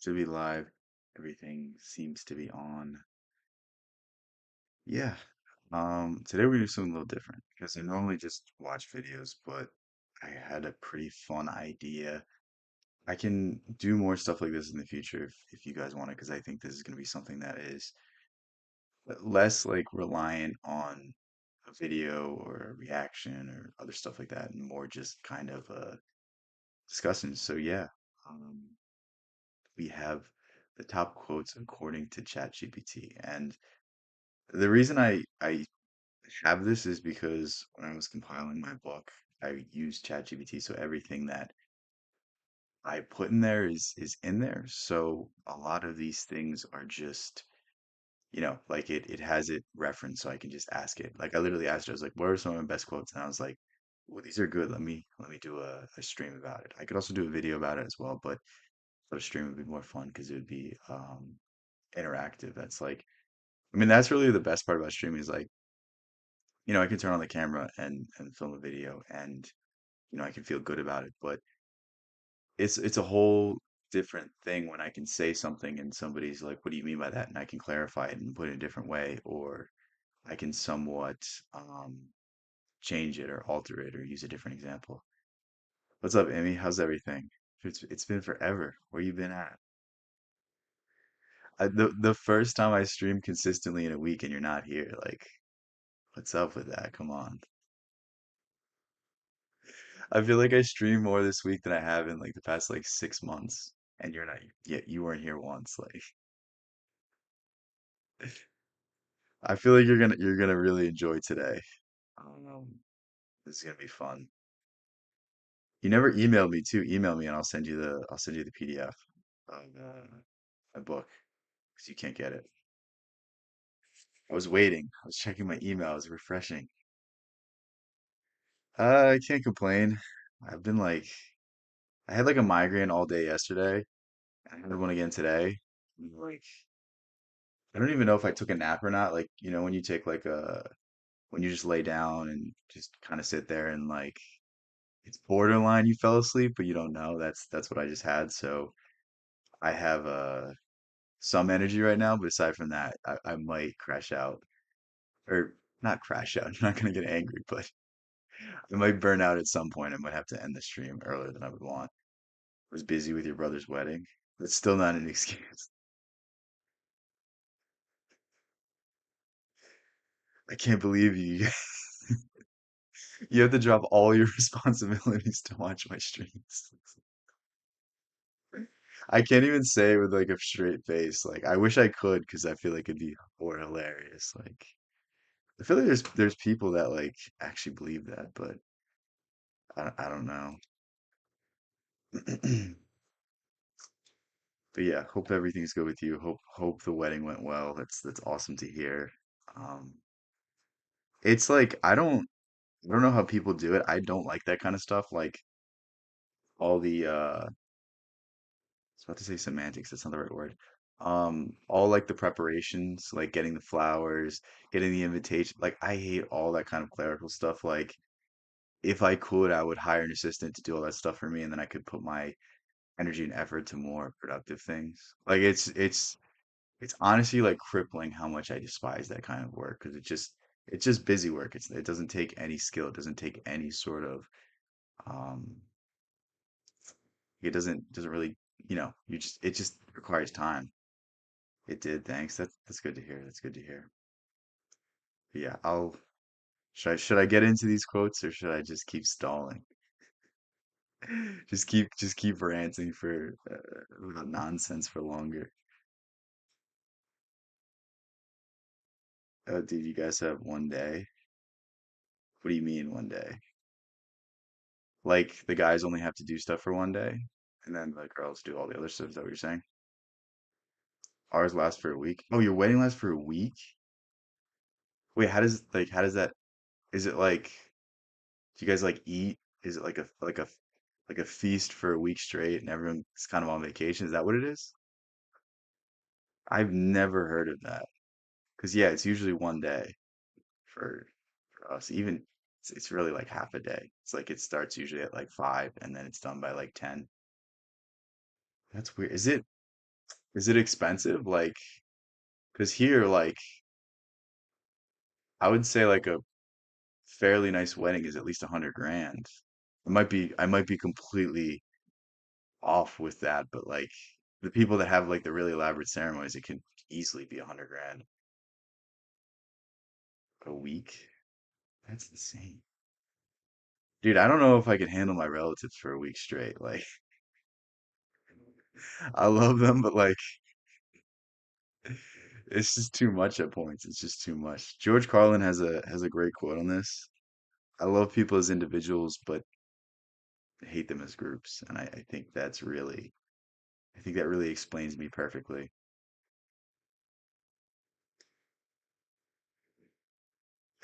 To be live. Everything seems to be on. Yeah. Today we're gonna do something a little different because I normally just watch videos, but I had a pretty fun idea. I can do more stuff like this in the future if you guys want it, because I think this is gonna be something that is less like reliant on a video or a reaction or other stuff like that, and more just kind of discussing. So yeah, um, we have the top quotes according to ChatGPT, and the reason I have this is because when I was compiling my book, I used ChatGPT, so everything that I put in there is in there. So a lot of these things are just, like it has it referenced, so I can just ask it. Like I literally asked it, I was like, "What are some of my best quotes?" And I was like, "Well, these are good. Let me do a stream about it. I could also do a video about it as well, but a stream would be more fun because it would be interactive. That's like, I mean, that's really the best part about streaming is like, I can turn on the camera and film a video and I can feel good about it. But it's a whole different thing when I can say something and somebody's like, "What do you mean by that?" And I can clarify it and put it in a different way, or I can somewhat change it or alter it or use a different example. What's up, Amy? How's everything? It's been forever. Where you been at? The first time I streamed consistently in a week and you're not here, like, what's up with that? Come on. I feel like I streamed more this week than I have in like the past like 6 months, and you're not. Yeah, you weren't here once. Like, I feel like you're gonna really enjoy today. This is gonna be fun. You never emailed me too. Email me and I'll send you the PDF of my book because you can't get it. I was waiting. I was checking my email. It was refreshing. I can't complain. I've been like I had like a migraine all day yesterday. I had one again today. Like I don't even know if I took a nap or not. Like, when you take like when you just lay down and just kind of sit there and like it's borderline you fell asleep, but you don't know. That's what I just had. So I have some energy right now, but aside from that, I might crash out or not crash out. I'm not gonna get angry, but I might burn out at some point. I might have to end the stream earlier than I would want. I was busy with your brother's wedding. That's still not an excuse. I can't believe you. You have to drop all your responsibilities to watch my streams. I can't even say it with like a straight face. Like I wish I could because I feel like it'd be more hilarious. Like I feel like there's people that like actually believe that, but I don't know. But yeah, hope everything's good with you. Hope the wedding went well. That's awesome to hear. Um, it's like I don't know how people do it. I don't like that kind of stuff. Like all the I was about to say semantics, that's not the right word. All like the preparations, like getting the flowers, getting the invitation. Like I hate all that kind of clerical stuff. Like if I could, I would hire an assistant to do all that stuff for me, and then I could put my energy and effort to more productive things. Like it's honestly like crippling how much I despise that kind of work because it's just busy work. It doesn't take any skill. It doesn't take any sort of um it doesn't really, it just requires time. It did, thanks. That's good to hear. That's good to hear. But yeah, I'll should I get into these quotes or should I just keep stalling? Just keep ranting for about nonsense for longer. Dude, you guys have one day. What do you mean one day? Like the guys only have to do stuff for one day, and then the girls do all the other stuff. Is that what you're saying? Ours lasts for a week. Oh, your wedding lasts for a week? Wait, how does that? Is it like do you guys like eat? Is it like a feast for a week straight and everyone's kind of on vacation? Is that what it is? I've never heard of that. Because yeah, it's usually one day for us. Even it's really like half a day. It's like it starts usually at like 5 and then it's done by like 10. That's weird. Is it? Is it expensive? Like, because here, like, I would say like a fairly nice wedding is at least 100 grand. I might be completely off with that, but like the people that have like the really elaborate ceremonies, it can easily be 100 grand a week. That's insane. Dude, I don't know if I could handle my relatives for a week straight. Like, I love them, but like, it's just too much at points. It's just too much. George Carlin has a great quote on this. I love people as individuals, but hate them as groups, and I think I think that really explains me perfectly.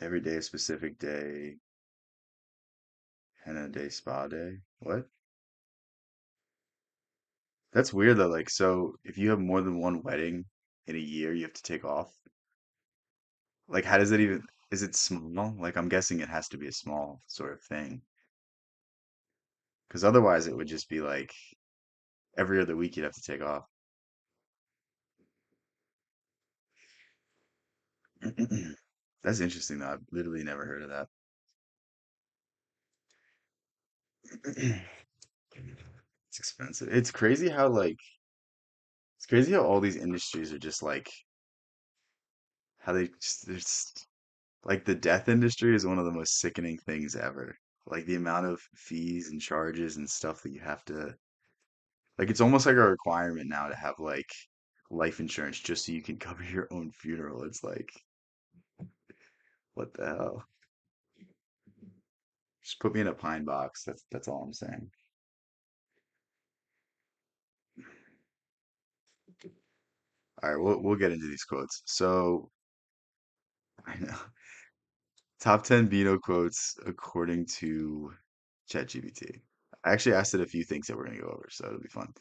Every day a specific day, and a day spa day. What? That's weird though. Like, so if you have more than one wedding in a year, you have to take off. Like, how does it even, is it small? Like, I'm guessing it has to be a small sort of thing. Because otherwise it would just be like every other week you'd have to take off. That's interesting though. I've literally never heard of that. It's expensive. It's crazy how all these industries are just like how they just there's like the death industry is one of the most sickening things ever. Like the amount of fees and charges and stuff that you have to like it's almost like a requirement now to have like life insurance just so you can cover your own funeral. It's like, what the hell? Just put me in a pine box. That's all I'm saying. All right, we'll get into these quotes. So I know top 10 Beano quotes according to ChatGPT. I actually asked it a few things that we're gonna go over, so it'll be fun.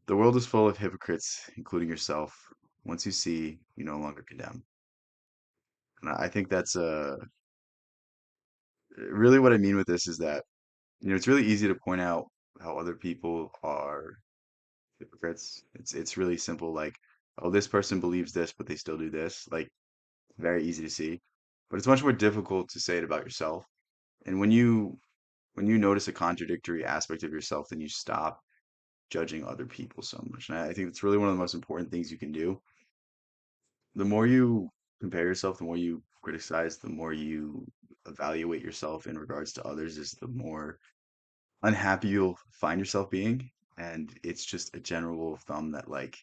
The world is full of hypocrites, including yourself. Once you see, you no longer condemn. And I think that's really what I mean with this is that, it's really easy to point out how other people are hypocrites. It's really simple, like, oh, this person believes this, but they still do this. Like, very easy to see. But it's much more difficult to say it about yourself. And when you notice a contradictory aspect of yourself, then you stop judging other people so much. And I think it's really one of the most important things you can do. The more you compare yourself, the more you criticize, the more you evaluate yourself in regards to others, is the more unhappy you'll find yourself being. And it's just a general rule of thumb that like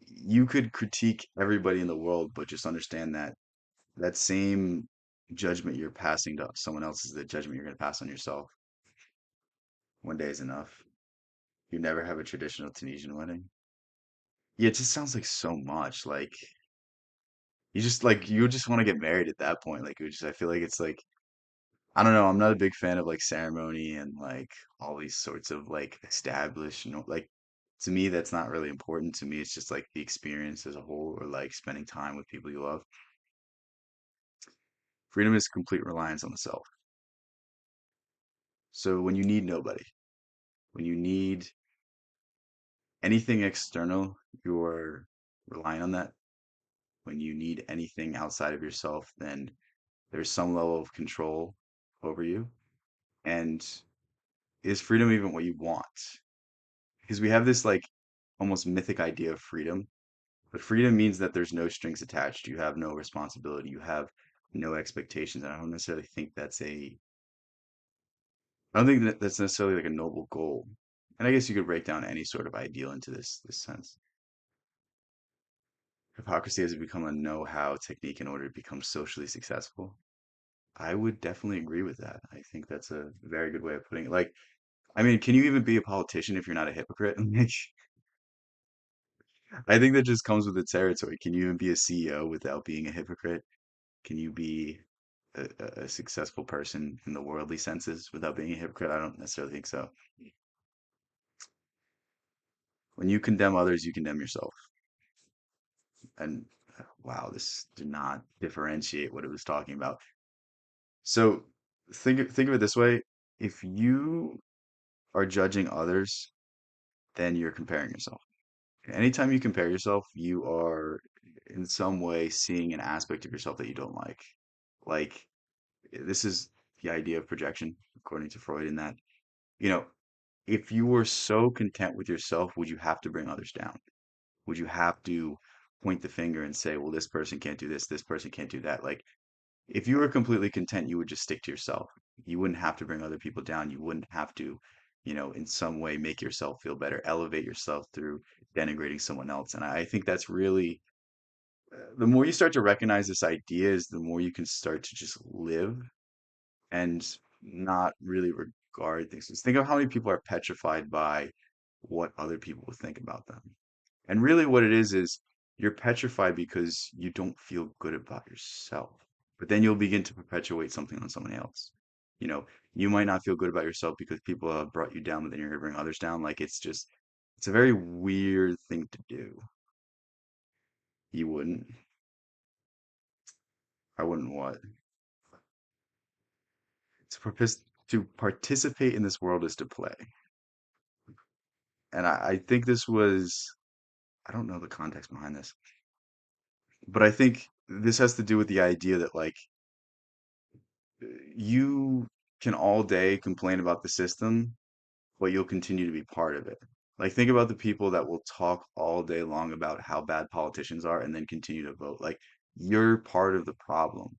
you could critique everybody in the world, but just understand that that same judgment you're passing to someone else is the judgment you're going to pass on yourself. One day is enough. You never have a traditional Tunisian wedding. Yeah, it just sounds like so much. Like you just want to get married at that point. Like I feel like it's like I don't know. I'm not a big fan of like ceremony and like all these sorts of like established, like to me that's not really important. To me, it's just like the experience as a whole, or like spending time with people you love. Freedom is complete reliance on the self. So when you need nobody, when you need anything external, you're relying on that. When you need anything outside of yourself, then there's some level of control over you. And is freedom even what you want? Because we have this like almost mythic idea of freedom, but freedom means that there's no strings attached. You have no responsibility. You have no expectations. And I don't necessarily think I don't think that that's necessarily like a noble goal. And I guess you could break down any sort of ideal into this sense. Hypocrisy has become a know-how technique in order to become socially successful. I would definitely agree with that. I think that's a very good way of putting it. Like, I mean, can you even be a politician if you're not a hypocrite? Like, I think that just comes with the territory. Can you even be a CEO without being a hypocrite? Can you be a successful person in the worldly senses without being a hypocrite? I don't necessarily think so. When you condemn others, you condemn yourself. And wow, this did not differentiate what it was talking about. So think of it this way. If you are judging others, then you're comparing yourself. Anytime you compare yourself, you are in some way seeing an aspect of yourself that you don't like. Like, this is the idea of projection, according to Freud, in that, you know, if you were so content with yourself, would you have to bring others down? Would you have to point the finger and say, well, this person can't do this person can't do that? Like, if you were completely content, you would just stick to yourself. You wouldn't have to bring other people down. You wouldn't have to, in some way make yourself feel better, elevate yourself through denigrating someone else. And I think that's really, the more you start to recognize this idea is the more you can start to just live and not really regard things. Just think of how many people are petrified by what other people will think about them. And really, what it is you're petrified because you don't feel good about yourself. But then you'll begin to perpetuate something on someone else. You know, you might not feel good about yourself because people have brought you down, but then you're going to bring others down. Like, it's a very weird thing to do. You wouldn't. I wouldn't what? To participate in this world is to play. And I think this was, I don't know the context behind this, but I think this has to do with the idea that, like, you can all day complain about the system, but you'll continue to be part of it. Like, think about the people that will talk all day long about how bad politicians are and then continue to vote. Like, you're part of the problem.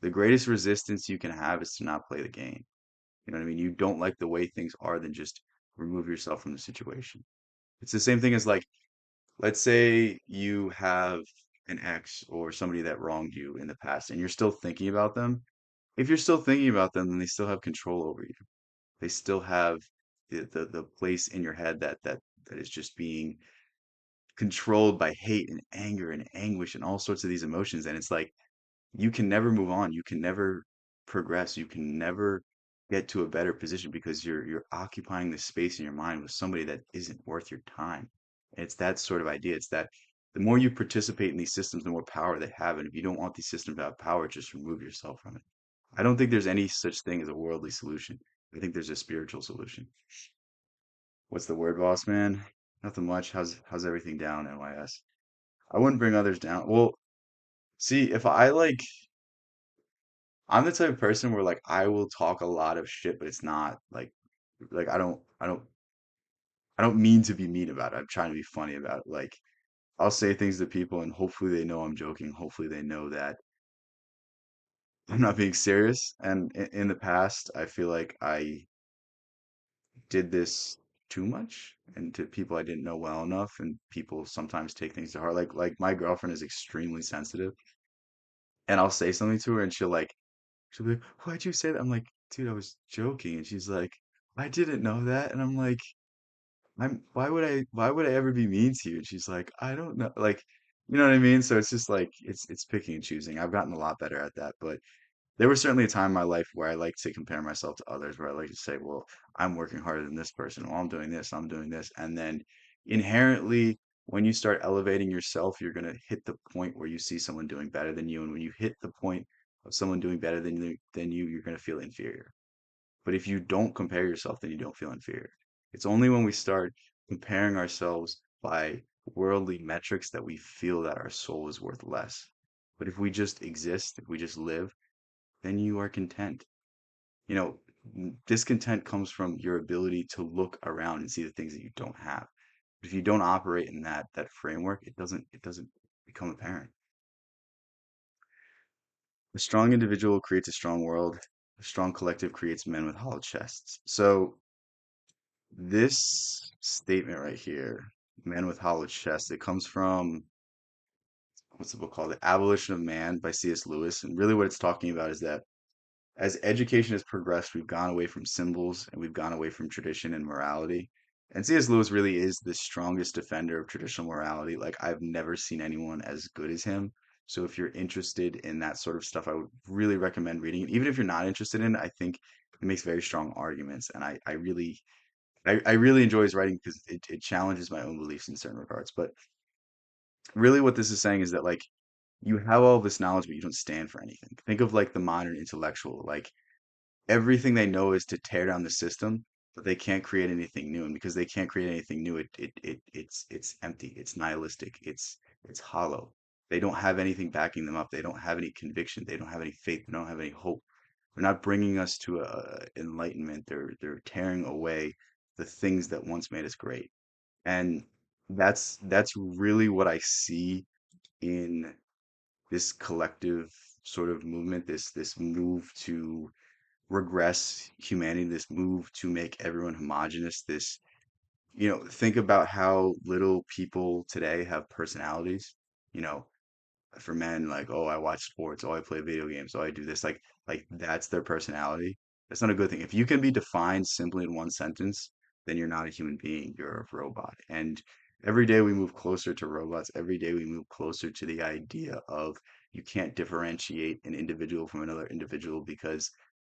The greatest resistance you can have is to not play the game. You know what I mean? You don't like the way things are, then just remove yourself from the situation. It's the same thing as, like, let's say you have an ex or somebody that wronged you in the past and you're still thinking about them. If you're still thinking about them, then they still have control over you. They still have the place in your head that is just being controlled by hate and anger and anguish and all sorts of these emotions. And it's like you can never move on. You can never progress. You can never get to a better position because you're occupying the space in your mind with somebody that isn't worth your time. And it's that sort of idea. It's that the more you participate in these systems, the more power they have. And if you don't want these systems to have power, just remove yourself from it. I don't think there's any such thing as a worldly solution. I think there's a spiritual solution. What's the word, boss man? Nothing much. How's everything down, NYS? I wouldn't bring others down. Well, see, if I like I'm the type of person where, like, I will talk a lot of shit, but it's not like I don't mean to be mean about it. I'm trying to be funny about it. Like, I'll say things to people and hopefully they know I'm joking. Hopefully they know that I'm not being serious. And in the past, I feel like I did this too much and to people I didn't know well enough, and people sometimes take things to heart. Like my girlfriend is extremely sensitive, and I'll say something to her and she'll be like, "Why'd you say that?" I'm like, "Dude, I was joking." And she's like, "I didn't know that." And I'm like, why would I ever be mean to you?" And she's like, "I don't know." Like, you know what I mean? So it's just like it's picking and choosing. I've gotten a lot better at that, but there was certainly a time in my life where I like to compare myself to others, where I like to say, well, I'm working harder than this person. Well, I'm doing this, I'm doing this. And then inherently, when you start elevating yourself, you're going to hit the point where you see someone doing better than you. And when you hit the point of someone doing better than you, you're going to feel inferior. But if you don't compare yourself, then you don't feel inferior. It's only when we start comparing ourselves by worldly metrics that we feel that our soul is worth less. But if we just exist, if we just live, then you are content. You know, discontent comes from your ability to look around and see the things that you don't have. If you don't operate in that framework, it doesn't become apparent. A strong individual creates a strong world. A strong collective creates men with hollow chests. So this statement right here, men with hollow chests, it comes from what's the book called? The Abolition of Man by C.S. Lewis. And really what it's talking about is that as education has progressed, we've gone away from symbols and we've gone away from tradition and morality. And C.S. Lewis really is the strongest defender of traditional morality. Like, I've never seen anyone as good as him. So if you're interested in that sort of stuff, I would really recommend reading it. Even if you're not interested in it, I think it makes very strong arguments. And I really enjoy his writing because it challenges my own beliefs in certain regards. But really what this is saying is that, like, you have all this knowledge, but you don't stand for anything. Think of like the modern intellectual. Like, everything they know is to tear down the system, but they can't create anything new. And because they can't create anything new, it's empty, it's nihilistic, it's hollow. They don't have anything backing them up. They don't have any conviction. They don't have any faith. They don't have any hope. They're not bringing us to enlightenment. They're tearing away the things that once made us great. And that's really what I see in this collective sort of movement, this move to regress humanity, this move to make everyone homogenous, this, think about how little people today have personalities. You know, for men, like, oh, I watch sports, oh, I play video games, oh, I do this, like that's their personality. That's not a good thing. If you can be defined simply in one sentence, then you're not a human being, you're a robot. And every day we move closer to robots. Every day we move closer to the idea of you can't differentiate an individual from another individual because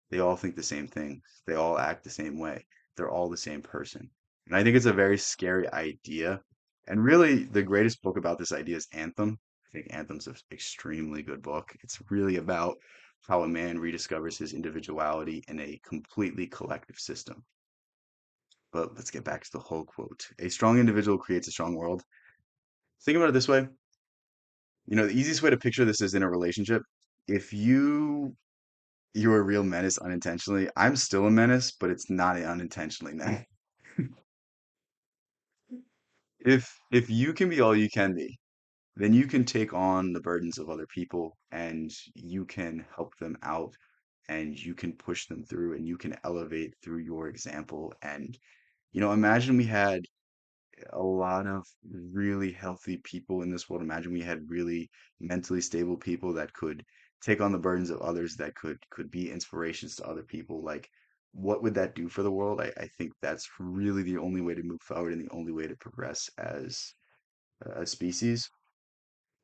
they all think the same thing. They all act the same way. They're all the same person. And I think it's a very scary idea. And really, the greatest book about this idea is Anthem. I think Anthem's an extremely good book. It's really about how a man rediscovers his individuality in a completely collective system. But let's get back to the whole quote. A strong individual creates a strong world. Think about it this way. The easiest way to picture this is in a relationship. If you're a real menace unintentionally, I'm still a menace, but it's not unintentionally now. If you can be all you can be, then you can take on the burdens of other people and you can help them out and you can push them through and you can elevate through your example. And, imagine we had a lot of really healthy people in this world. Imagine we had really mentally stable people that could take on the burdens of others, that could be inspirations to other people. Like, what would that do for the world? I think that's really the only way to move forward and the only way to progress as a species.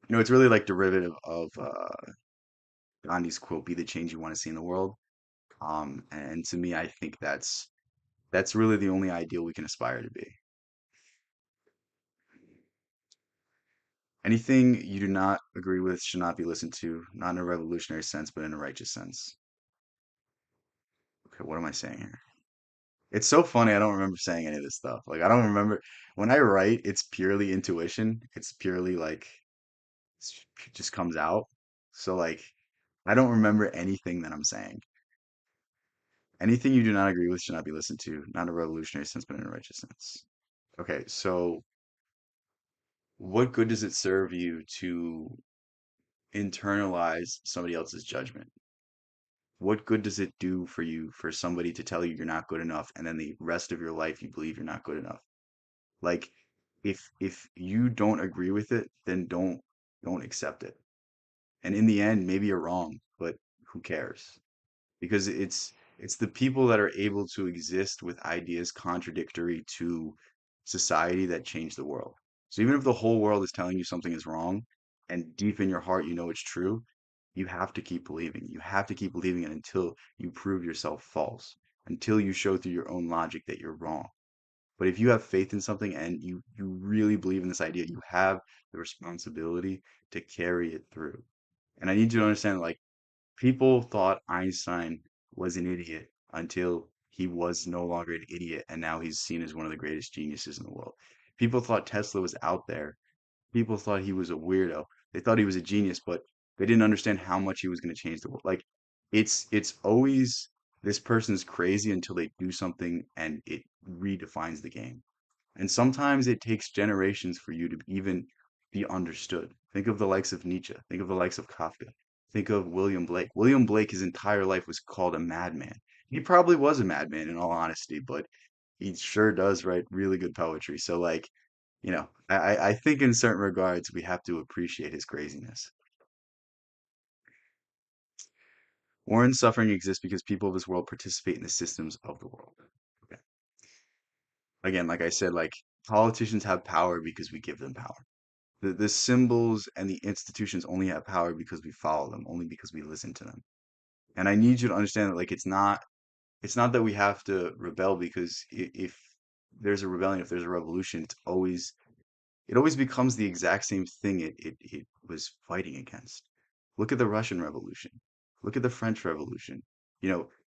It's really like derivative of Gandhi's quote, "Be the change you want to see in the world." And to me, I think that's really the only ideal we can aspire to be. Anything you do not agree with should not be listened to, not in a revolutionary sense, but in a righteous sense. Okay, what am I saying here? It's so funny. I don't remember saying any of this stuff. Like, I don't remember when I write, it's purely intuition. It's purely like it just comes out. So like, I don't remember anything that I'm saying. Anything you do not agree with should not be listened to, not in a revolutionary sense, but in a righteous sense. Okay, so what good does it serve you to internalize somebody else's judgment? What good does it do for you for somebody to tell you you're not good enough and then the rest of your life you believe you're not good enough? Like if you don't agree with it, then don't accept it. And in the end, maybe you're wrong, but who cares? Because it's the people that are able to exist with ideas contradictory to society that change the world. So even if the whole world is telling you something is wrong, and deep in your heart you know it's true, you have to keep believing. You have to keep believing it until you prove yourself false, until you show through your own logic that you're wrong. But if you have faith in something and you really believe in this idea, you have the responsibility to carry it through. And I need you to understand, like, people thought Einstein was an idiot until he was no longer an idiot, and now he's seen as one of the greatest geniuses in the world. People thought Tesla was out there. People thought he was a weirdo. They thought he was a genius, but they didn't understand how much he was going to change the world. Like, it's always this person's crazy until they do something and it redefines the game. And sometimes it takes generations for you to even be understood. Think of the likes of Nietzsche. Think of the likes of Kafka. Think of William Blake. William Blake, his entire life was called a madman. He probably was a madman in all honesty, but he sure does write really good poetry. So like, I think in certain regards we have to appreciate his craziness. War and suffering exist because people of this world participate in the systems of the world. Okay. Again, like I said, like politicians have power because we give them power. The symbols and the institutions only have power because we follow them, only because we listen to them. And I need you to understand that like it's not that we have to rebel because if there's a rebellion, if there's a revolution, it always becomes the exact same thing it was fighting against. Look at the Russian Revolution. Look at the French Revolution.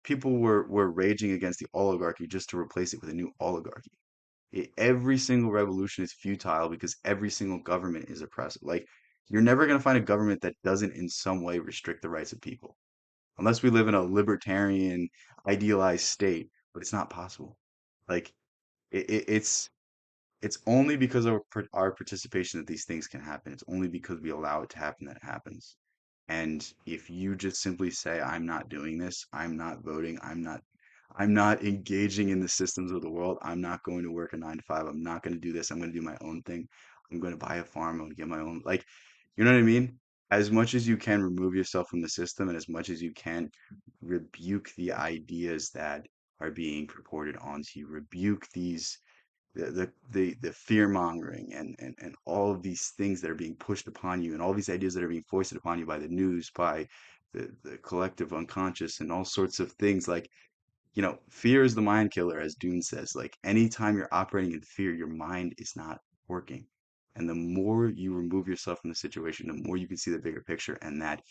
People were raging against the oligarchy just to replace it with a new oligarchy. Every single revolution is futile because every single government is oppressive. Like, you're never going to find a government that doesn't in some way restrict the rights of people, unless we live in a libertarian, idealized state, but it's not possible. Like, it's only because of our participation that these things can happen. It's only because we allow it to happen that it happens. And if you just simply say, I'm not doing this, I'm not voting, I'm not engaging in the systems of the world, I'm not going to work a 9 to 5, I'm not going to do this, I'm going to do my own thing, I'm going to buy a farm, I'm going to get my own, like, you know what I mean? As much as you can remove yourself from the system and as much as you can rebuke the ideas that are being purported onto you, rebuke the fear mongering and all of these things that are being pushed upon you and all these ideas that are being foisted upon you by the news, by the collective unconscious and all sorts of things. Like, fear is the mind killer, as Dune says. Like, anytime you're operating in fear, your mind is not working. And the more you remove yourself from the situation, the more you can see the bigger picture, and that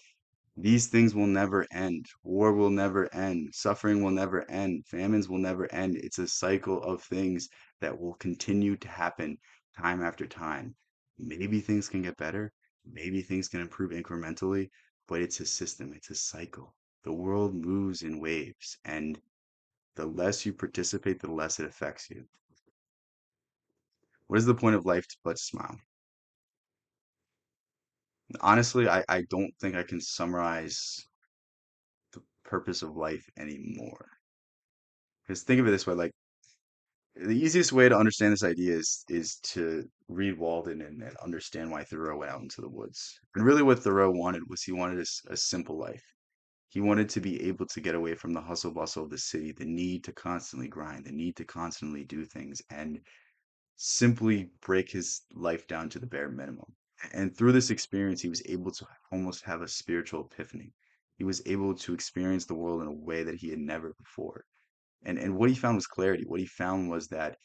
these things will never end. War will never end. Suffering will never end. Famines will never end. It's a cycle of things that will continue to happen time after time. Maybe things can get better. Maybe things can improve incrementally, but it's a system, it's a cycle. The world moves in waves, and the less you participate, the less it affects you. What is the point of life but to smile? Honestly, I don't think I can summarize the purpose of life anymore. Because think of it this way, like the easiest way to understand this idea is to read Walden and understand why Thoreau went out into the woods. And really what Thoreau wanted was he wanted a simple life. He wanted to be able to get away from the hustle bustle of the city, the need to constantly grind, the need to constantly do things, and simply break his life down to the bare minimum. And through this experience, he was able to almost have a spiritual epiphany. He was able to experience the world in a way that he had never before. And what he found was clarity. What he found was that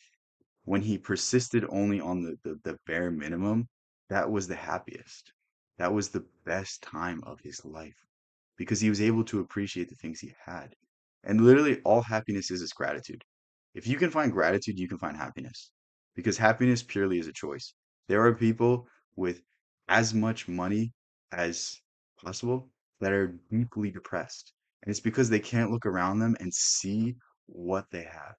when he persisted only on the bare minimum, that was the happiest. That was the best time of his life because he was able to appreciate the things he had. And literally, all happiness is gratitude. If you can find gratitude, you can find happiness because happiness purely is a choice. There are people with as much money as possible that are deeply depressed. And it's because they can't look around them and see what they have,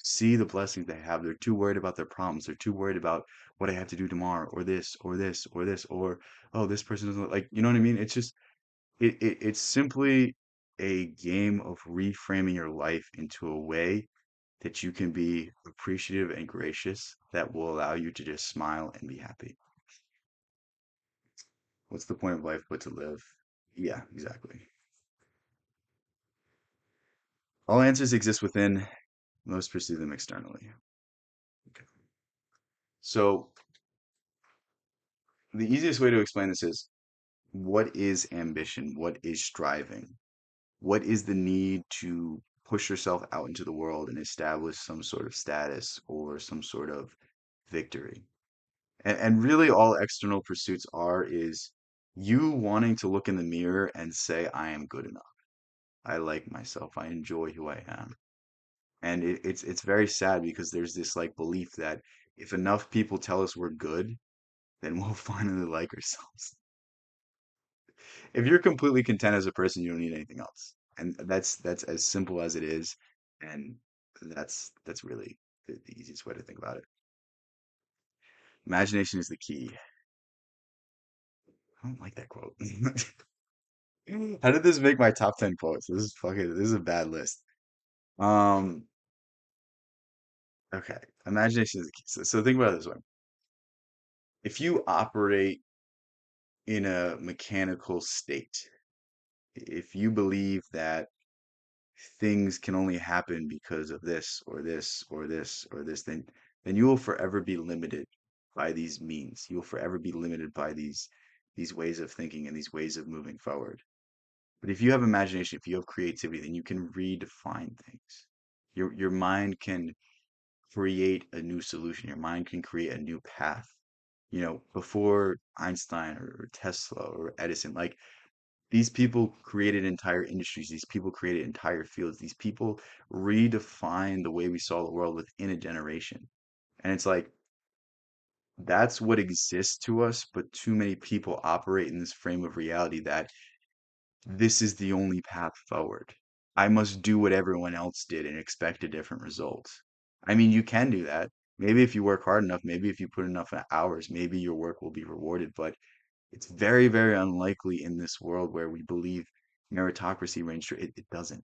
see the blessings they have. They're too worried about their problems. They're too worried about what I have to do tomorrow, or this, or this, or this, or oh, this person doesn't like, you know what I mean? It's just it's simply a game of reframing your life into a way that you can be appreciative and gracious that will allow you to just smile and be happy. What's the point of life but to live? Yeah, exactly. All answers exist within, most pursue them externally. Okay. So the easiest way to explain this is what is ambition? What is striving? What is the need to push yourself out into the world and establish some sort of status or some sort of victory? And really, all external pursuits are is you wanting to look in the mirror and say, I am good enough. I like myself. I enjoy who I am. And it's very sad because there's this like belief that if enough people tell us we're good, then we'll finally like ourselves. If you're completely content as a person, you don't need anything else. And that's as simple as it is. And that's really the easiest way to think about it. Imagination is the key. I don't like that quote. How did this make my top 10 quotes? This is a bad list. Um, okay. Imagination is the key. So think about it this way. If you operate in a mechanical state, if you believe that things can only happen because of this or this or this or this, then you will forever be limited by these means. You will forever be limited by these ways of thinking and these ways of moving forward. But if you have imagination, if you have creativity, then you can redefine things. Your mind can create a new solution. Your mind can create a new path. Before Einstein or Tesla or Edison, like These people created entire industries. These people created entire fields. These people redefined the way we saw the world within a generation. And it's like, that's what exists to us, but too many people operate in this frame of reality that this is the only path forward. I must do what everyone else did and expect a different result. I mean, you can do that. Maybe if you work hard enough, maybe if you put enough hours, maybe your work will be rewarded, but it's very, very unlikely in this world where we believe meritocracy reigns true. It doesn't.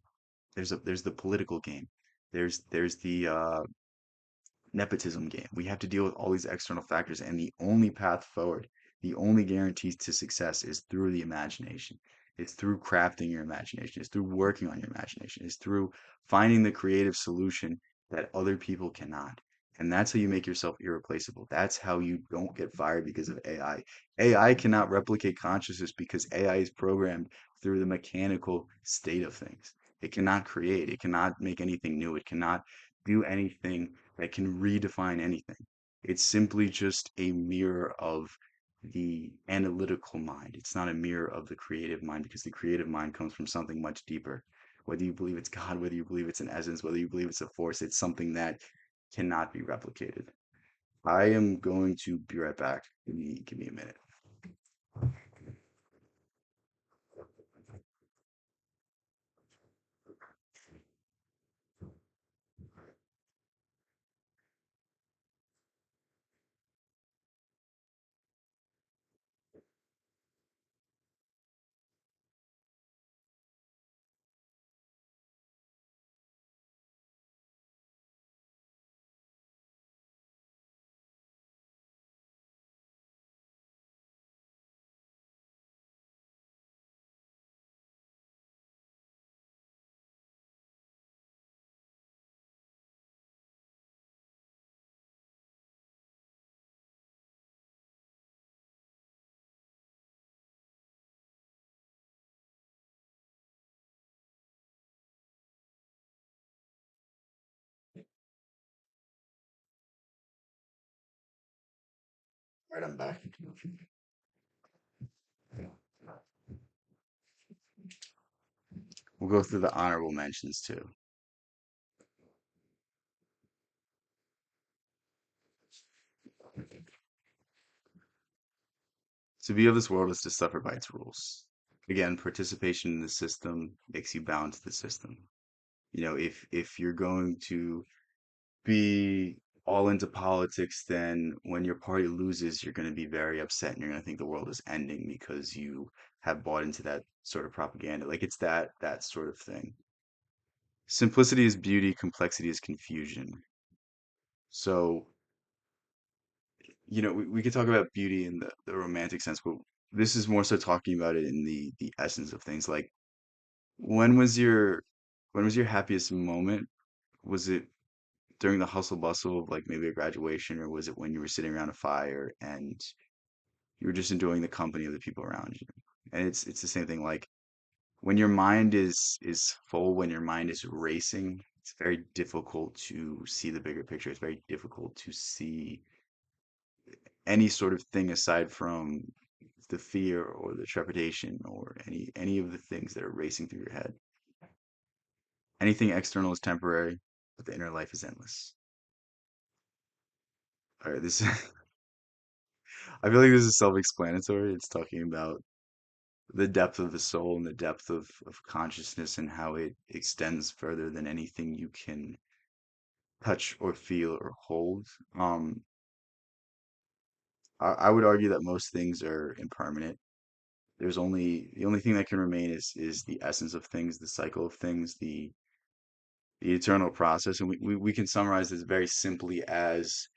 There's the political game. There's the nepotism game. We have to deal with all these external factors, and the only path forward, the only guarantee to success is through the imagination. It's through crafting your imagination. It's through working on your imagination. It's through finding the creative solution that other people cannot. And that's how you make yourself irreplaceable. That's how you don't get fired because of AI. AI cannot replicate consciousness because AI is programmed through the mechanical state of things. It cannot create, it cannot make anything new, it cannot do anything that can redefine anything. It's simply just a mirror of the analytical mind. It's not a mirror of the creative mind because the creative mind comes from something much deeper. Whether you believe it's God, whether you believe it's an essence, whether you believe it's a force, it's something that cannot be replicated. I am going to be right back. Give me a minute. All right, I'm back. We'll go through the honorable mentions too. To be of this world is to suffer by its rules. Again, participation in the system makes you bound to the system. You know, if you're going to be all into politics, then when your party loses, you're going to be very upset and you're going to think the world is ending because you have bought into that sort of propaganda. Like it's that sort of thing. Simplicity is beauty, complexity is confusion. So, you know, we could talk about beauty in the romantic sense, but this is more so talking about it in the essence of things. Like when was your when was your happiest moment? Was it during the hustle bustle of like maybe a graduation, or was it when you were sitting around a fire and you were just enjoying the company of the people around you? And it's the same thing. Like when your mind is full, when your mind is racing, it's very difficult to see the bigger picture. It's very difficult to see any sort of thing aside from the fear or the trepidation or any of the things that are racing through your head. Anything external is temporary, but the inner life is endless. All right, this I feel like this is self-explanatory. It's talking about the depth of the soul and the depth of consciousness and how it extends further than anything you can touch or feel or hold. Um, I would argue that most things are impermanent. There's only the only thing that can remain is the essence of things, the cycle of things, the eternal process. And we can summarize this very simply as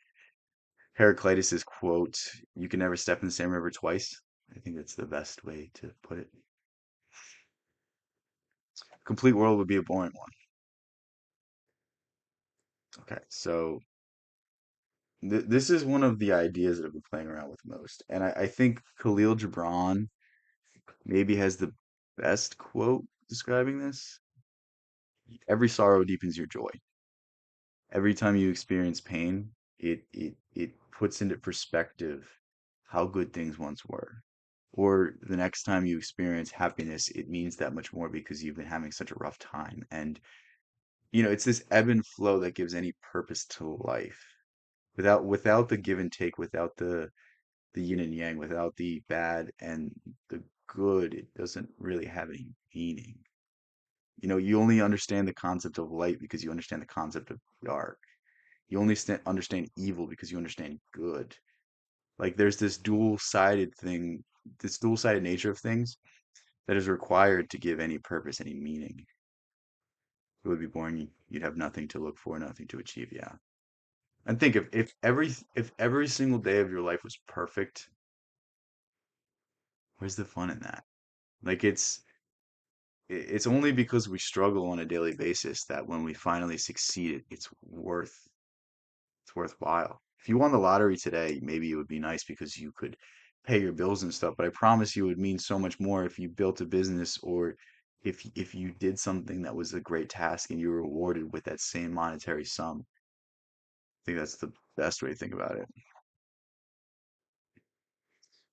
Heraclitus's quote, "You can never step in the same river twice." I think that's the best way to put it. Complete world would be a boring one. Okay, so this is one of the ideas that I've been playing around with most, and I think Khalil Gibran maybe has the best quote describing this. Every sorrow deepens your joy. Every time you experience pain, it puts into perspective how good things once were. or the next time you experience happiness, it means that much more because you've been having such a rough time. And, it's this ebb and flow that gives any purpose to life. Without the give and take, without the yin and yang, without the bad and the good, it doesn't really have any meaning. You only understand the concept of light because you understand the concept of dark. You only understand evil because you understand good. Like there's this dual-sided nature of things that is required to give any purpose, any meaning. It would be boring. You'd have nothing to look for, nothing to achieve. Yeah. And think if every single day of your life was perfect, where's the fun in that? Like it's only because we struggle on a daily basis that when we finally succeed, it's worthwhile. If you won the lottery today, maybe it would be nice because you could pay your bills and stuff, but I promise you it would mean so much more if you built a business or if you did something that was a great task and you were rewarded with that same monetary sum. I think that's the best way to think about it.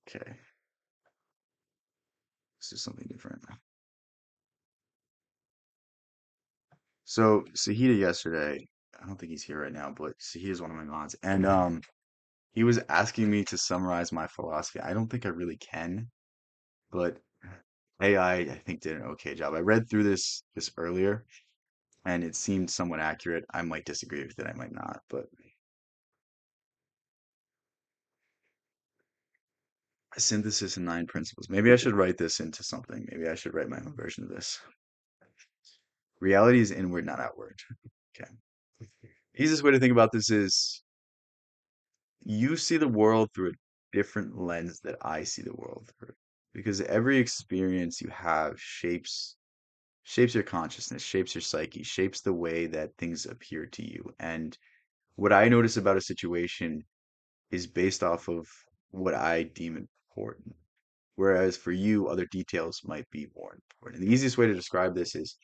Okay, this is something different. So Sahida yesterday, I don't think he's here right now, but Sahida is one of my mods, and he was asking me to summarize my philosophy. I don't think I really can, but AI, I think, did an okay job. I read through this earlier, and it seemed somewhat accurate. I might disagree with it, I might not, but a synthesis in nine principles. Maybe I should write this into something. Maybe I should write my own version of this. Reality is inward, not outward. Okay. Easiest way to think about this is you see the world through a different lens that I see the world through. Because every experience you have shapes your consciousness, shapes your psyche, shapes the way that things appear to you. And what I notice about a situation is based off of what I deem important. Whereas for you, other details might be more important. And the easiest way to describe this is,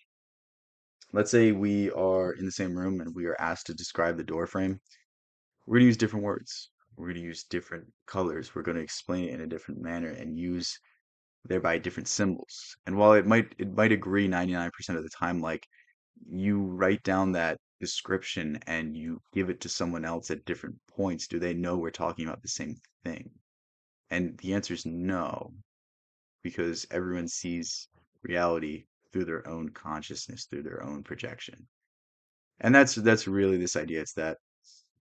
let's say we are in the same room and we are asked to describe the door frame. We're going to use different words. We're going to use different colors. We're going to explain it in a different manner and use thereby different symbols. And while it might agree 99% of the time, like you write down that description and you give it to someone else at different points, do they know we're talking about the same thing? And the answer is no, because everyone sees reality through their own consciousness, through their own projection. And that's really this idea. It's that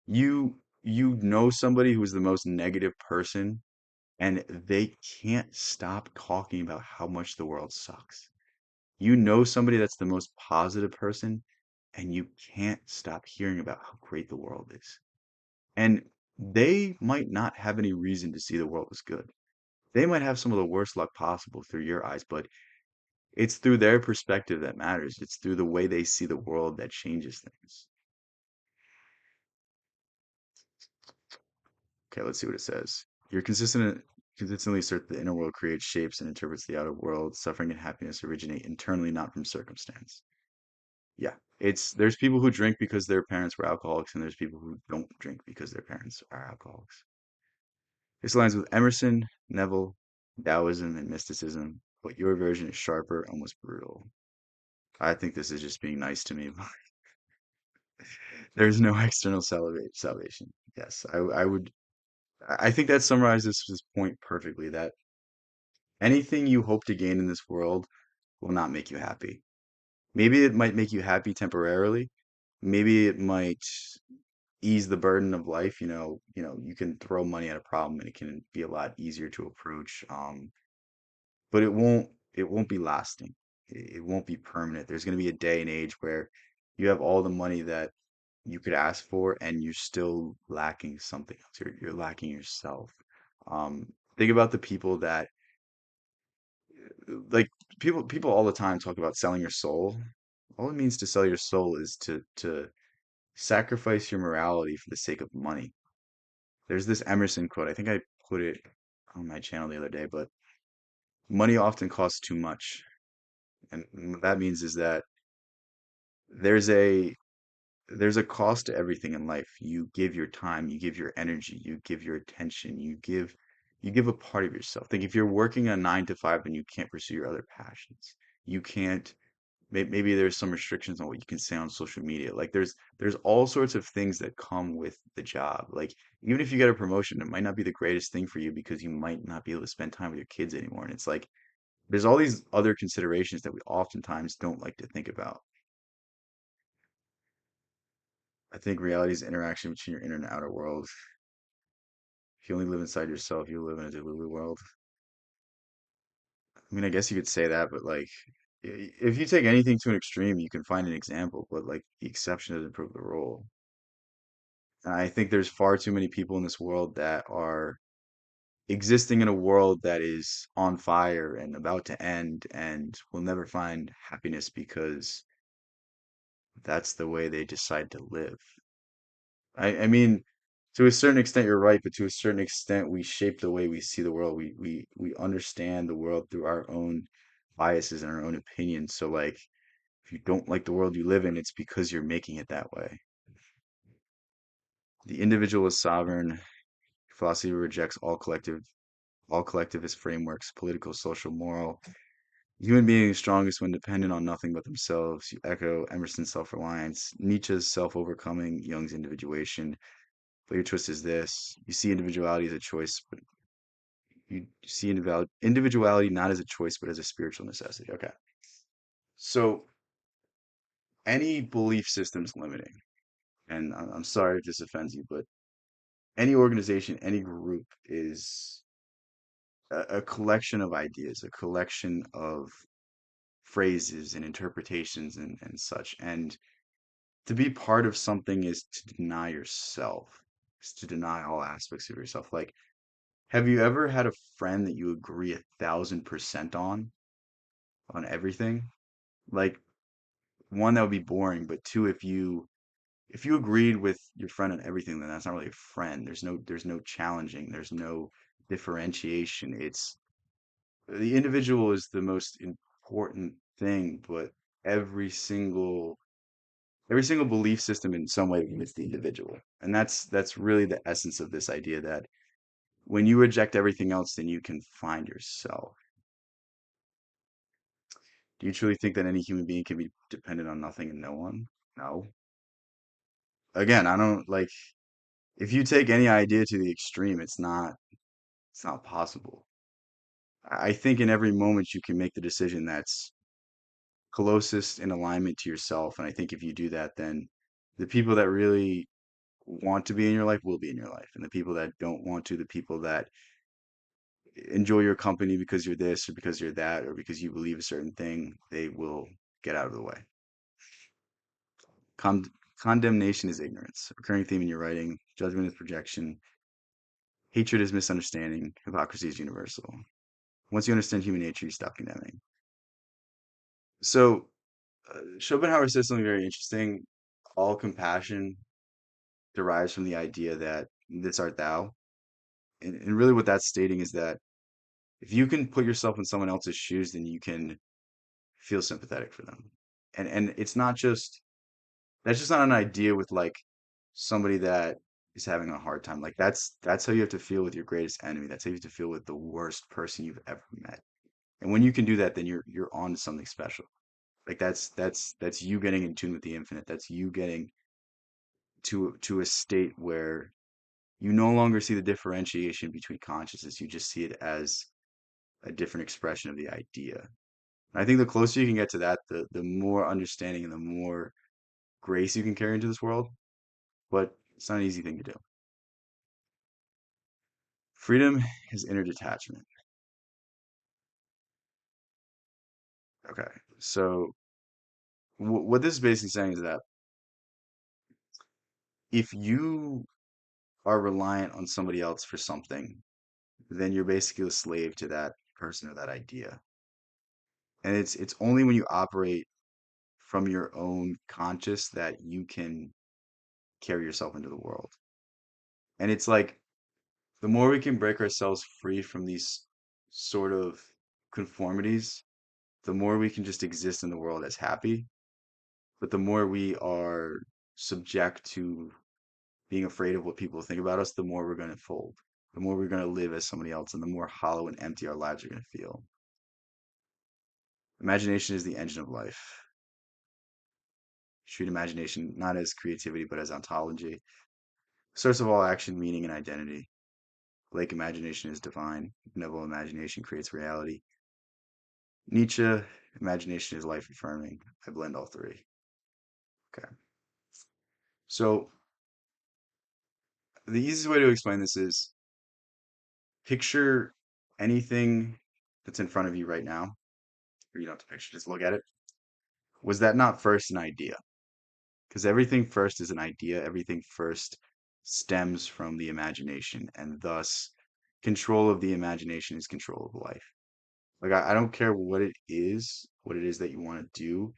you know somebody who is the most negative person and they can't stop talking about how much the world sucks. You know somebody that's the most positive person and you can't stop hearing about how great the world is. And they might not have any reason to see the world as good. They might have some of the worst luck possible through your eyes, but it's through their perspective that matters. It's through the way they see the world that changes things. Okay, let's see what it says. You're consistently assert the inner world creates shapes and interprets the outer world. Suffering and happiness originate internally, not from circumstance. Yeah, there's people who drink because their parents were alcoholics, and there's people who don't drink because their parents are alcoholics. This aligns with Emerson, Neville, Taoism, and mysticism, but your version is sharper, almost brutal. I think this is just being nice to me. There's no external salvation. Yes, I would. I think that summarizes this point perfectly. That anything you hope to gain in this world will not make you happy. Maybe it might make you happy temporarily. Maybe it might ease the burden of life. You can throw money at a problem and it can be a lot easier to approach. But it won't be lasting. It won't be permanent. There's going to be a day and age where you have all the money that you could ask for and you're still lacking something else. You're lacking yourself. Think about the people that like people all the time talk about selling your soul. All it means to sell your soul is to sacrifice your morality for the sake of money. There's this Emerson quote. I think I put it on my channel the other day, but money often costs too much. And what that means is that there's a there's a cost to everything in life. You give your time, you give your energy, you give your attention, you give you give a part of yourself. Think if you're working a 9 to 5 and you can't pursue your other passions, you can't. Maybe there's some restrictions on what you can say on social media. Like there's all sorts of things that come with the job. Like even if you get a promotion, it might not be the greatest thing for you because you might not be able to spend time with your kids anymore. And it's like there's all these other considerations that we oftentimes don't like to think about. I think reality is interaction between your inner and outer world. If you only live inside yourself, you live in a delulu world. I mean, I guess you could say that, but like, if you take anything to an extreme, you can find an example, but like, the exception doesn't prove the rule. And I think there's far too many people in this world that are existing in a world that is on fire and about to end and will never find happiness because that's the way they decide to live. I mean, to a certain extent, you're right, but to a certain extent, we shape the way we see the world. We understand the world through our own biases and our own opinions. So, like, if you don't like the world you live in, it's because you're making it that way. The individual is sovereign. Philosophy rejects all collectivist frameworks, political, social, moral. Human being is strongest when dependent on nothing but themselves. You echo Emerson's self-reliance, Nietzsche's self-overcoming, Jung's individuation. But your twist is this: you see individuality as a choice, but you see individuality not as a choice, but as a spiritual necessity. Okay. So any belief system's limiting. And I'm sorry if this offends you, but any organization, any group is a collection of ideas, a collection of phrases and interpretations and such. And to be part of something is to deny yourself, is to deny all aspects of yourself. Like, have you ever had a friend that you agree 1,000% on everything? Like, one, that would be boring, but two, if you agreed with your friend on everything, then that's not really a friend. There's no challenging, there's no differentiation. It's the individual is the most important thing, but every single every single belief system in some way limits the individual. And that's really the essence of this idea that when you reject everything else, then you can find yourself. Do you truly think that any human being can be dependent on nothing and no one? No. Again, I don't like if you take any idea to the extreme, it's not possible. I think in every moment you can make the decision that's closest in alignment to yourself. And I think if you do that, then the people that really want to be in your life will be in your life. And the people that don't want to, the people that enjoy your company because you're this or because you're that or because you believe a certain thing, they will get out of the way. Con- Condemnation is ignorance. A recurring theme in your writing. Judgment is projection. Hatred is misunderstanding. Hypocrisy is universal. Once you understand human nature, you stop condemning. So, Schopenhauer says something very interesting. All compassion derives from the idea that this art thou. And really, what that's stating is that if you can put yourself in someone else's shoes, then you can feel sympathetic for them. And it's not just that's just not an idea with like somebody that is having a hard time. Like that's how you have to feel with your greatest enemy. That's how you have to feel with the worst person you've ever met. And when you can do that, then you're on to something special. Like that's you getting in tune with the infinite. That's you getting to a state where you no longer see the differentiation between consciousness. You just see it as a different expression of the idea. And I think the closer you can get to that, the more understanding and the more grace you can carry into this world. But it's not an easy thing to do. Freedom is inner detachment. Okay. So what this is basically saying is that if you are reliant on somebody else for something, then you're basically a slave to that person or that idea. And it's only when you operate from your own conscious that you can carry yourself into the world. And it's like the more we can break ourselves free from these sort of conformities, the more we can just exist in the world as happy. But the more we are subject to being afraid of what people think about us, the more we're going to fold. the more we're going to live as somebody else, and the more hollow and empty our lives are going to feel. Imagination is the engine of life. Treat imagination not as creativity, but as ontology. Source of all action, meaning, and identity. Lake imagination is divine. Benevolent imagination creates reality. Nietzsche, imagination is life affirming. I blend all three. Okay. So the easiest way to explain this is picture anything that's in front of you right now, or you don't have to picture, just look at it. Was that not first an idea? Because everything first is an idea, everything first stems from the imagination, and thus control of the imagination is control of life. Like I don't care what it is that you want to do.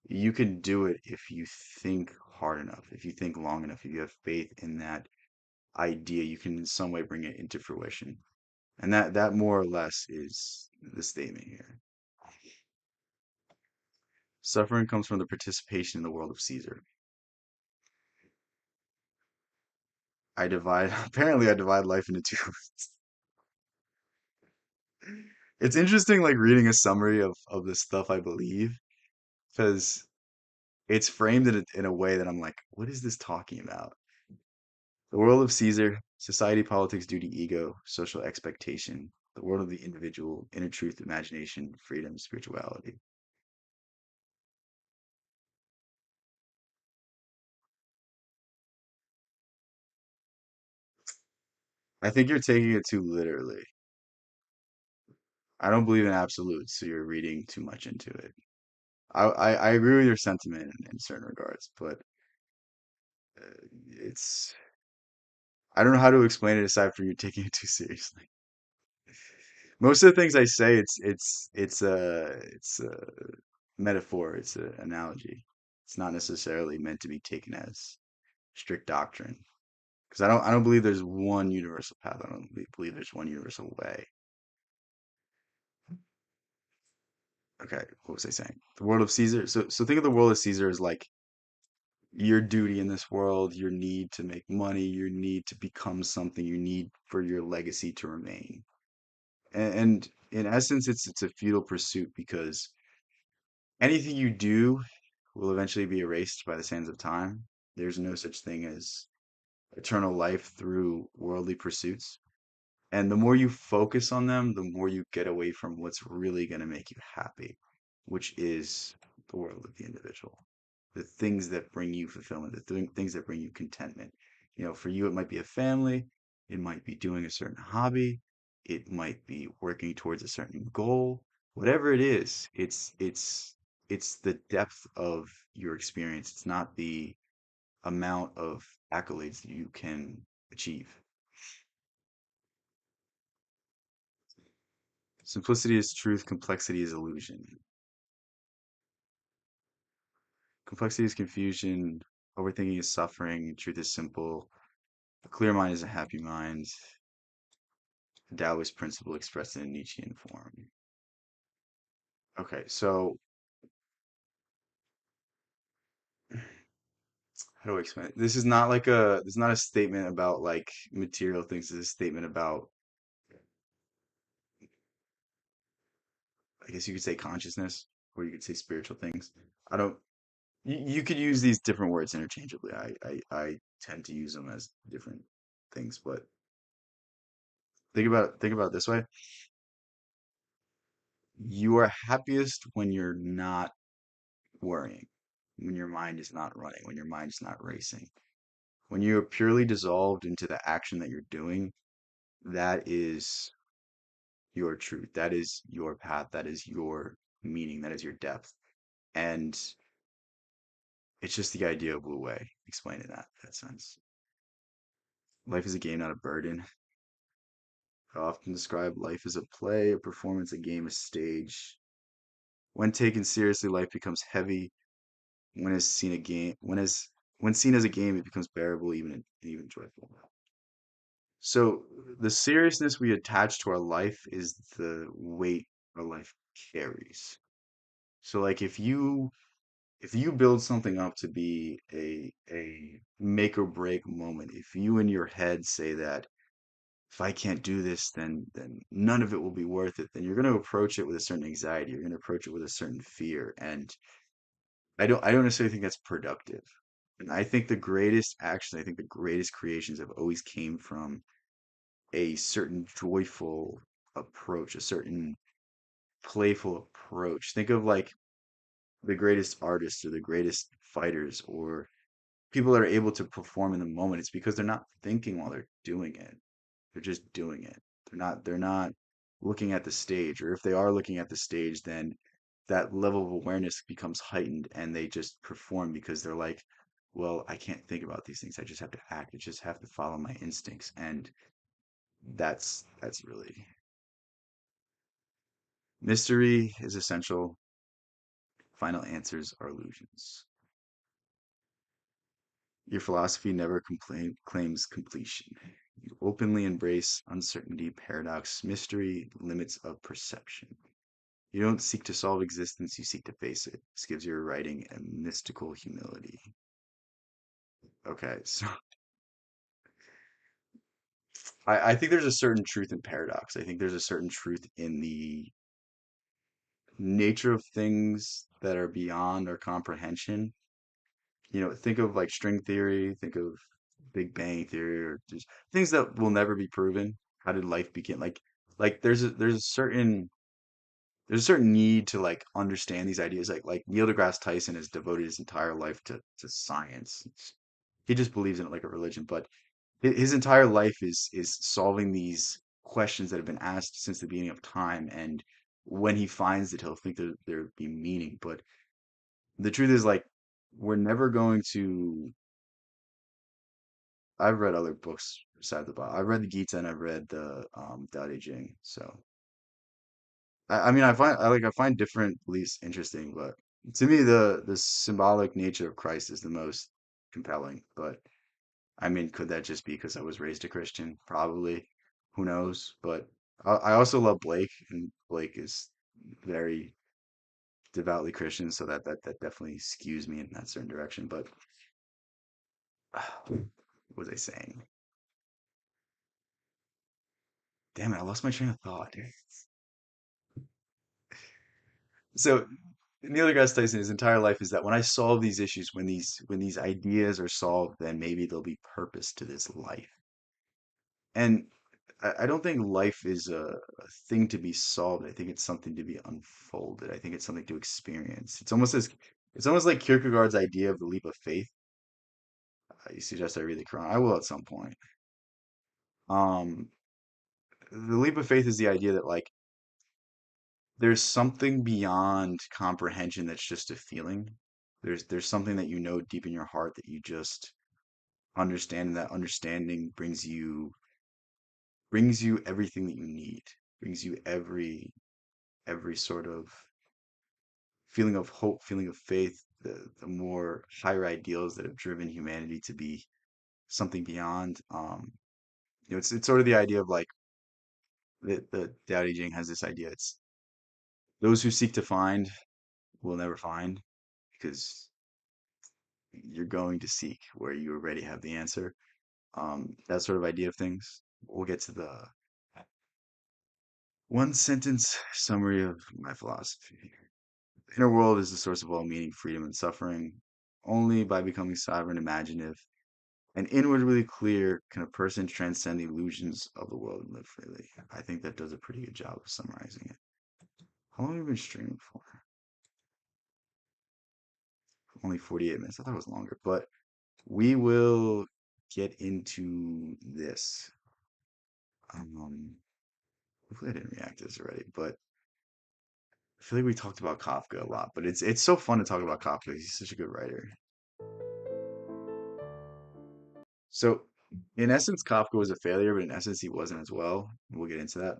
You can do it if you think hard enough, if you think long enough, if you have faith in that idea, you can in some way bring it into fruition. And that more or less is the statement here. Suffering comes from the participation in the world of Caesar. I divide apparently I divide life into two. It's interesting like reading a summary of the stuff I believe because it's framed in a way that I'm like, what is this talking about? The world of Caesar, society, politics, duty, ego, social expectation, the world of the individual, inner truth, imagination, freedom, spirituality. I think you're taking it too literally. I don't believe in absolutes, so you're reading too much into it. I agree with your sentiment in certain regards, but it's I don't know how to explain it aside from you taking it too seriously. Most of the things I say, it's a metaphor, it's an analogy. It's not necessarily meant to be taken as strict doctrine because I don't believe there's one universal path. I don't believe there's one universal way. Okay, what was I saying? The world of Caesar. So think of the world of Caesar as like your duty in this world, your need to make money, your need to become something, you need for your legacy to remain. And in essence, it's a futile pursuit because anything you do will eventually be erased by the sands of time. There's no such thing as eternal life through worldly pursuits. And the more you focus on them, the more you get away from what's really going to make you happy, which is the world of the individual. The things that bring you fulfillment, things that bring you contentment. You know, for you, it might be a family, it might be doing a certain hobby, it might be working towards a certain goal. Whatever it is, it's the depth of your experience. It's not the amount of accolades that you can achieve. Simplicity is truth, complexity is illusion. Complexity is confusion, overthinking is suffering, truth is simple, a clear mind is a happy mind, a Taoist principle expressed in a Nietzschean form. Okay, so how do I explain it? This is not a statement about like material things, this is a statement about, I guess you could say consciousness, or you could say spiritual things. I don't, you could use these different words interchangeably. I tend to use them as different things, but think about it this way. You are happiest when you're not worrying, when your mind is not running, when your mind is not racing. When you're purely dissolved into the action that you're doing, that is your truth. That is your path. That is your meaning. That is your depth. And it's just the idea of Wu Wei explaining that sense. Life is a game, not a burden. I often describe life as a play, a performance, a game, a stage. When taken seriously, life becomes heavy. When seen as a game, it becomes bearable, even joyful. So the seriousness we attach to our life is the weight our life carries. So like if you build something up to be a make or break moment, if you in your head say that if I can't do this, then none of it will be worth it. Then you're going to approach it with a certain anxiety. You're going to approach it with a certain fear, and I don't necessarily think that's productive. And I think the greatest action, I think the greatest creations have always came from a certain joyful approach, a certain playful approach. Think of like the greatest artists or the greatest fighters or people that are able to perform in the moment. It's because they're not thinking while they're doing it. They're just doing it. They're not looking at the stage, or if they are looking at the stage, then that level of awareness becomes heightened and they just perform because they're like, well, I can't think about these things. I just have to act. I just have to follow my instincts. And that's really mystery is essential. Final answers are illusions. Your philosophy never claims completion. You openly embrace uncertainty, paradox, mystery, limits of perception. You don't seek to solve existence, you seek to face it. This gives your writing a mystical humility. Okay, so I think there's a certain truth in paradox. I think there's a certain truth in the nature of things that are beyond our comprehension. Think of like string theory, think of Big Bang theory, or just things that will never be proven. How did life begin? Like there's a certain need to like understand these ideas. Like Neil deGrasse Tyson has devoted his entire life to science. He just believes in it like a religion, but his entire life is solving these questions that have been asked since the beginning of time. And when he finds it, he'll think there be meaning. But the truth is, like, we're never going to. I've read other books besides the Bible. I've read the Gita and I've read the Tao Te Ching. So I mean, I find different beliefs interesting, but to me, the symbolic nature of Christ is the most compelling. But I mean, could that just be because I was raised a Christian? Probably. Who knows? But I also love Blake, and Blake is very devoutly Christian, so that definitely skews me in that certain direction. But what was I saying? Damn it, I lost my train of thought. So Neil deGrasse Tyson, his entire life is that when I solve these issues, when these ideas are solved, then maybe there'll be purpose to this life. And I don't think life is a thing to be solved. I think it's something to be unfolded. I think it's something to experience. It's almost like Kierkegaard's idea of the leap of faith. You suggest I read the Quran. I will at some point. Um, the leap of faith is the idea that like there's something beyond comprehension that's just a feeling. There's something that you know deep in your heart that you just understand, and that understanding brings you everything that you need, brings you every sort of feeling of hope, feeling of faith, the more higher ideals that have driven humanity to be something beyond. It's sort of the idea of like the Tao Te Ching has this idea. It's those who seek to find will never find because you're going to seek where you already have the answer. That sort of idea of things. We'll get to the one sentence summary of my philosophy. The inner world is the source of all meaning, freedom, and suffering. Only by becoming sovereign, imaginative, and inwardly clear can a person transcend the illusions of the world and live freely. I think that does a pretty good job of summarizing it. How long have we been streaming for? Only 48 minutes. I thought it was longer, but we will get into this. Um, Hopefully I didn't react to this already, but I feel like we talked about Kafka a lot, but it's so fun to talk about Kafka. He's such a good writer. So, in essence, Kafka was a failure, but in essence, he wasn't as well. We'll get into that.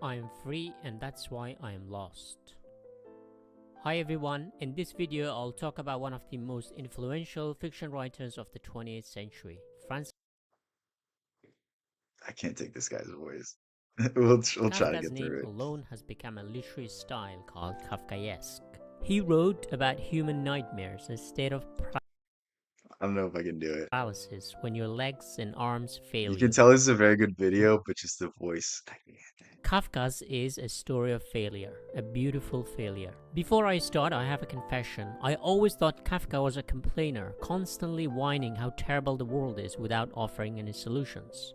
I am free and that's why I am lost. Hi everyone, in this video I'll talk about one of the most influential fiction writers of the 20th century, Franz. I can't take this guy's voice. We'll try to Kafka's get name through it. alone has become a literary style called Kafkaesque. He wrote about human nightmares, a state of I don't know if I can do it. paralysis when your legs and arms You fail can you. tell this is a very good video, but just the voice. I can't. Kafka's is a story of failure, a beautiful failure. Before I start, I have a confession. I always thought Kafka was a complainer, constantly whining how terrible the world is without offering any solutions.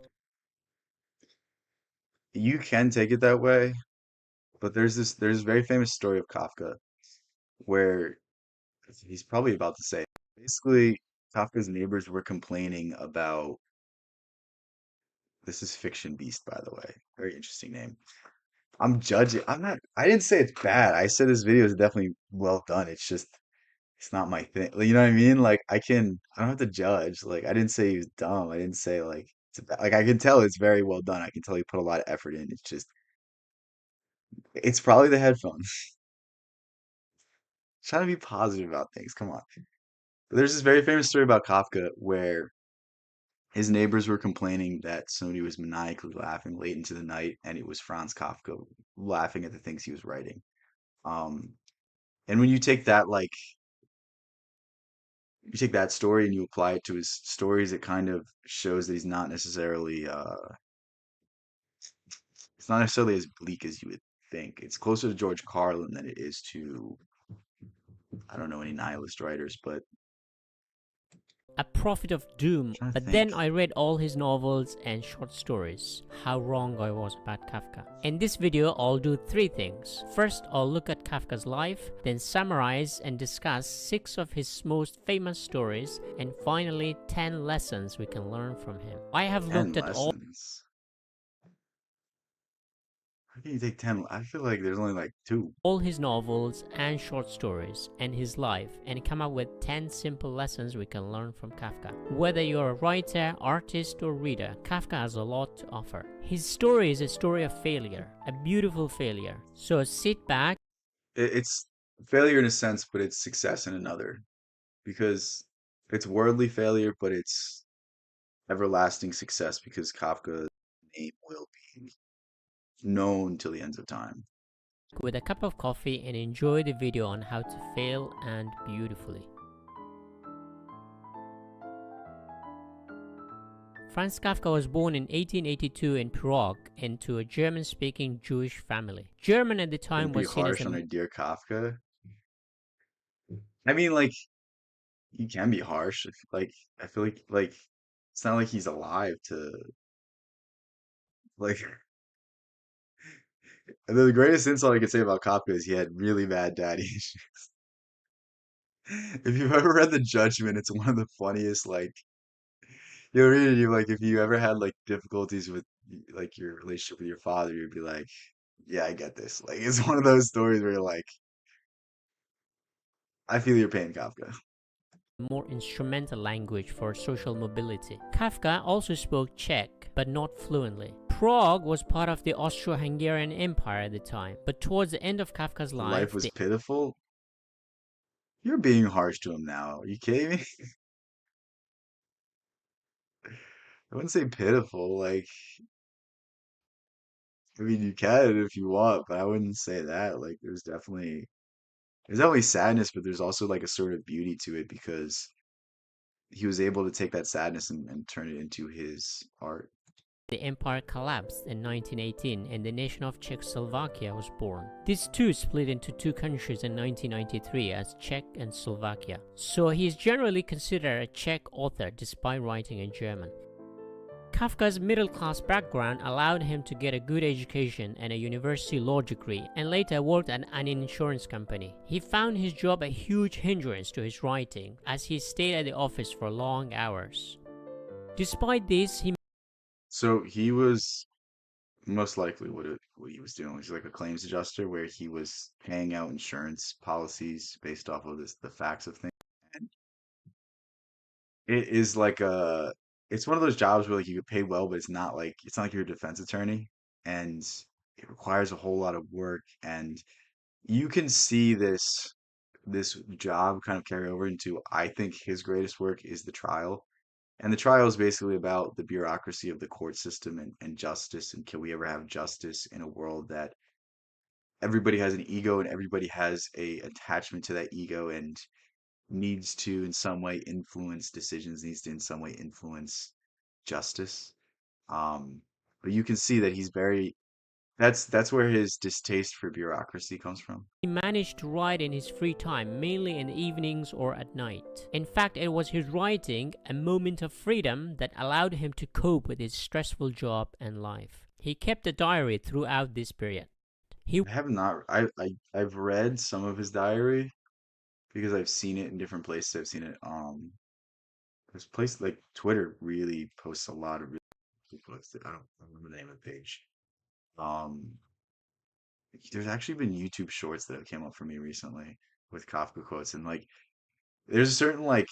You can take it that way, but there's a very famous story of Kafka where he's probably about to say basically Kafka's neighbors were complaining about this is Fiction Beast, by the way. Very interesting name. I'm judging. I'm not. I didn't say it's bad. I said this video is definitely well done. It's just it's not my thing. Like, you know what I mean? Like I don't have to judge. Like I didn't say he was dumb. I didn't say like it's a like I can tell it's very well done. I can tell he put a lot of effort in. It's just it's probably the headphones. Trying to be positive about things. Come on. There's this very famous story about Kafka where his neighbors were complaining that somebody was maniacally laughing late into the night, and it was Franz Kafka laughing at the things he was writing. Um, and when you take that story and you apply it to his stories, it kind of shows that it's not necessarily as bleak as you would think. It's closer to George Carlin than it is to I don't know any nihilist writers, but A prophet of I'm doom, trying to but think. then I read all his novels and short stories. How wrong I was about Kafka. In this video, I'll do three things. First, I'll look at Kafka's life, then summarize and discuss 6 of his most famous stories, and finally 10 lessons we can learn from him. I have looked 10 at all lessons. How can you take 10? I feel like there's only like two. all his novels and short stories and his life and come up with 10 simple lessons we can learn from Kafka. Whether you're a writer, artist, or reader, Kafka has a lot to offer. His story is a story of failure, a beautiful failure. So sit back. It's failure in a sense, but it's success in another because it's worldly failure, but it's everlasting success because Kafka's name will be known till the ends of time. With a cup of coffee and enjoy the video on how to fail and beautifully. Franz Kafka was born in 1882 in Prague into a German-speaking Jewish family. German at the time Don't be was seen as harsh on a our dear Kafka. I mean, like, you can be harsh. I feel like it's not like he's alive to like the greatest insult I could say about Kafka is he had really bad daddy issues. If you've ever read The Judgment, it's one of the funniest, like you'll read it, you like if you ever had like difficulties with like your relationship with your father, you'd be like, yeah, I get this. Like it's one of those stories where you're like, I feel your pain, Kafka. more instrumental language for social mobility. Kafka also spoke Czech, but not fluently. Prague was part of the Austro-Hungarian Empire at the time, but towards the end of Kafka's Life life, was the pitiful. You're being harsh to him now. Are you kidding me? I wouldn't say pitiful. Like, I mean, you can if you want, but I wouldn't say that. Like, there's definitely sadness, but there's also like a sort of beauty to it because he was able to take that sadness and turn it into his art. the empire collapsed in 1918 and the nation of Czechoslovakia was born. These two split into two countries in 1993 as Czech and Slovakia. So he is generally considered a Czech author despite writing in German. Kafka's middle-class background allowed him to get a good education and a university law degree, and later worked at an insurance company. He found his job a huge hindrance to his writing, as he stayed at the office for long hours. Despite this, he So he was most likely what he was doing was like a claims adjuster where he was paying out insurance policies based off of the facts of things. And it is like it's one of those jobs where like you get paid well, but it's not like you're a defense attorney, and it requires a whole lot of work, and you can see this job kind of carry over into I think his greatest work is the trial. And the trial is basically about the bureaucracy of the court system and justice, and can we ever have justice in a world that everybody has an ego and everybody has a attachment to that ego, and needs to in some way influence decisions, needs to in some way influence justice. Um, but you can see that he's very that's where his distaste for bureaucracy comes from. He managed to write in his free time, mainly in the evenings or at night. In fact, it was his writing, a moment of freedom, that allowed him to cope with his stressful job and life. He kept a diary throughout this period. He I have not I've read some of his diary because I've seen it in different places. I've seen it there's place like Twitter really posts a lot of really cool posts. I don't remember the name of the page. Um there's actually been YouTube shorts that have came up for me recently with Kafka quotes and like there's a certain like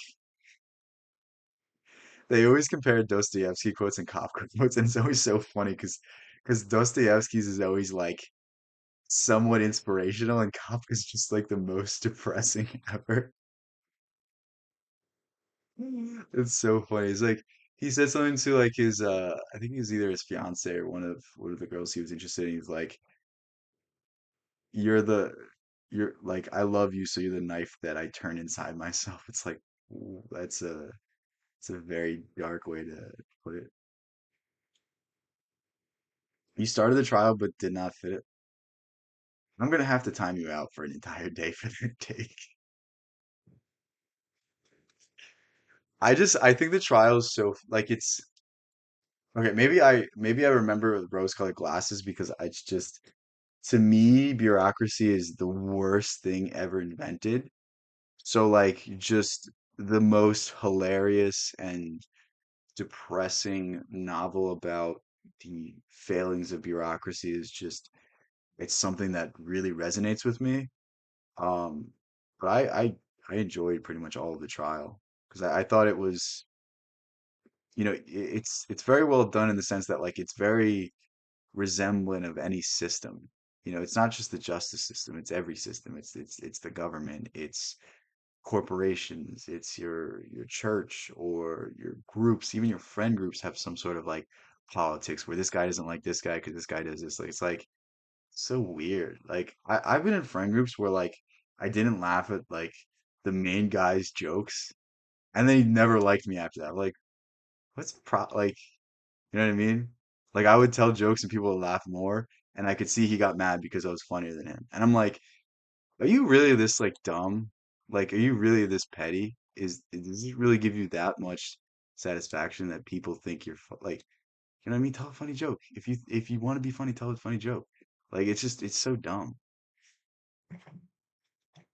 they always compare Dostoevsky quotes and Kafka quotes and it's always so funny because Dostoevsky's is always like somewhat inspirational and Kafka's just like the most depressing ever. It's so funny. It's like he said something to like his I think he was either his fiance or one of the girls he was interested in. He's like, You're the you're like I love you, so you're the knife that I turn inside myself. It's like ooh, it's a very dark way to put it. You started the trial but did not fit it. I'm gonna have to time you out for an entire day for that take. I think the trial is so like it's okay, maybe I remember with rose-colored glasses because it's just to me bureaucracy is the worst thing ever invented. So like just the most hilarious and depressing novel about the failings of bureaucracy is just it's something that really resonates with me. Um, but I enjoyed pretty much all of the trial because I thought it was it's very well done in the sense that like it's very resemblant of any system. It's not just the justice system, it's every system. It's the government, it's corporations, it's your church or your groups, even your friend groups have some sort of like politics where this guy doesn't like this guy because this guy does this. Like it's like so weird. Like I've been in friend groups where like I didn't laugh at like the main guy's jokes and then he never liked me after that. I'm like, what's pro like you know what I mean? Like I would tell jokes and people would laugh more, and I could see he got mad because I was funnier than him. And I'm like, are you really this like dumb? Like, are you really this petty? Does it really give you that much satisfaction that people think you're like, you know what I mean? Tell a funny joke. If you want to be funny, tell a funny joke. Like it's so dumb.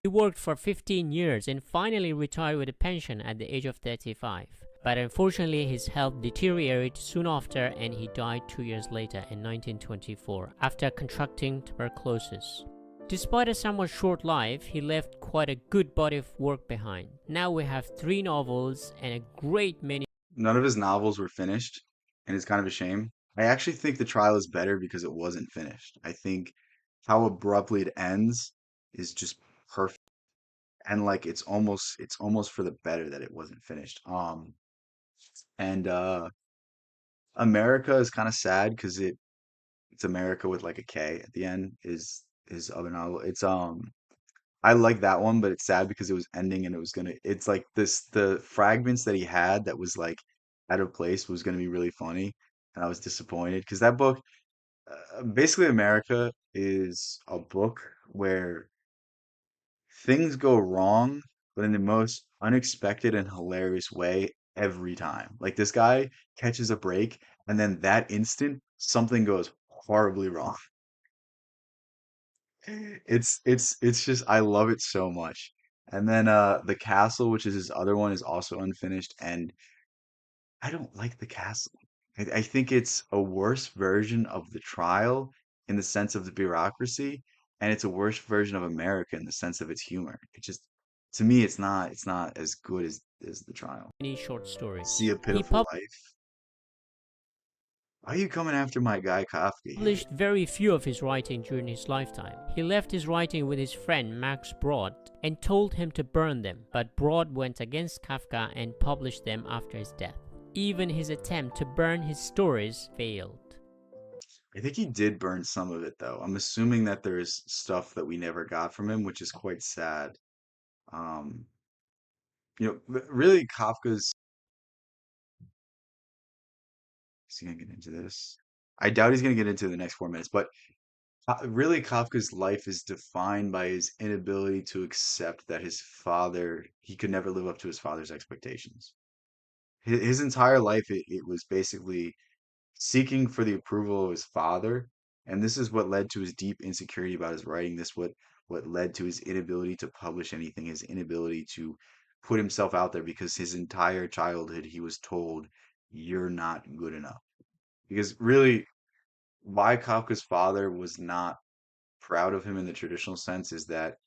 worked for 15 years and finally retired with a pension at the age of 35. But unfortunately, his health deteriorated soon after and he died 2 years later in 1924 after contracting tuberculosis. Despite a somewhat short life, he left quite a good body of work behind. Now we have 3 novels and a great many None of his novels were finished, and it's kind of a shame. I actually think The Trial is better because it wasn't finished. I think how abruptly it ends is just perfect. And like it's almost for the better that it wasn't finished. And America is kind of sad because it's America with like a K at the end is his other novel. I like that one, but it's sad because it was ending and it's like the fragments that he had that was like out of place was gonna be really funny, and I was disappointed because that book basically America is a book where things go wrong, but in the most unexpected and hilarious way every time. Like this guy catches a break, and then that instant something goes horribly wrong. It's just I love it so much. And then The Castle, which is his other one, is also unfinished, and I don't like The Castle. I think it's a worse version of The Trial in the sense of the bureaucracy, and it's a worse version of America in the sense of its humor. It just to me it's not as good as The Trial. short See stories. a He Pitiful Life. Why are you coming after my guy Kafka here? published very few of his writing during his lifetime. He left his writing with his friend Max Brod and told him to burn them, but Brod went against Kafka and published them after his death. Even his attempt to burn his stories failed. I think he did burn some of it though. I'm assuming that there's stuff that we never got from him, which is quite sad. Um, Really Kafka's. Is he gonna get into this? I doubt he's gonna get into the next 4 minutes, but really Kafka's life is defined by his inability to accept that he could never live up to his father's expectations. His entire life, it was basically seeking for the approval of his father, and this is what led to his deep insecurity about his writing. What led to his inability to publish anything, his inability to put himself out there because his entire childhood he was told, "You're not good enough." Because really, why Kafka's father was not proud of him in the traditional sense is that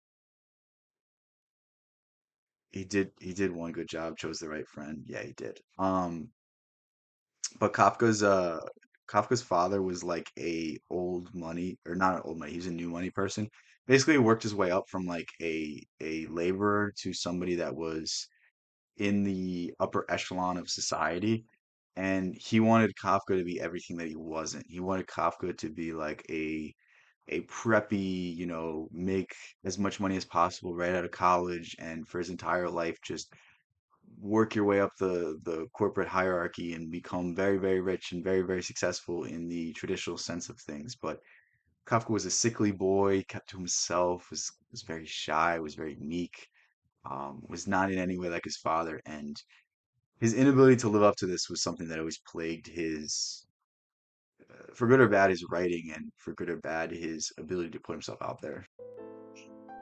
he did one good job, chose the right friend. Yeah, he did. But Kafka's father was like a old money, or not an old money, he's a new money person. Basically worked his way up from like a laborer to somebody that was in the upper echelon of society. And he wanted Kafka to be everything that he wasn't. He wanted Kafka to be like a preppy, make as much money as possible right out of college, and for his entire life just work your way up the corporate hierarchy and become very, very rich and very, very successful in the traditional sense of things. But Kafka was a sickly boy, kept to himself, was very shy, was very meek, was not in any way like his father, and his inability to live up to this was something that always plagued for good or bad, his writing, and for good or bad, his ability to put himself out there.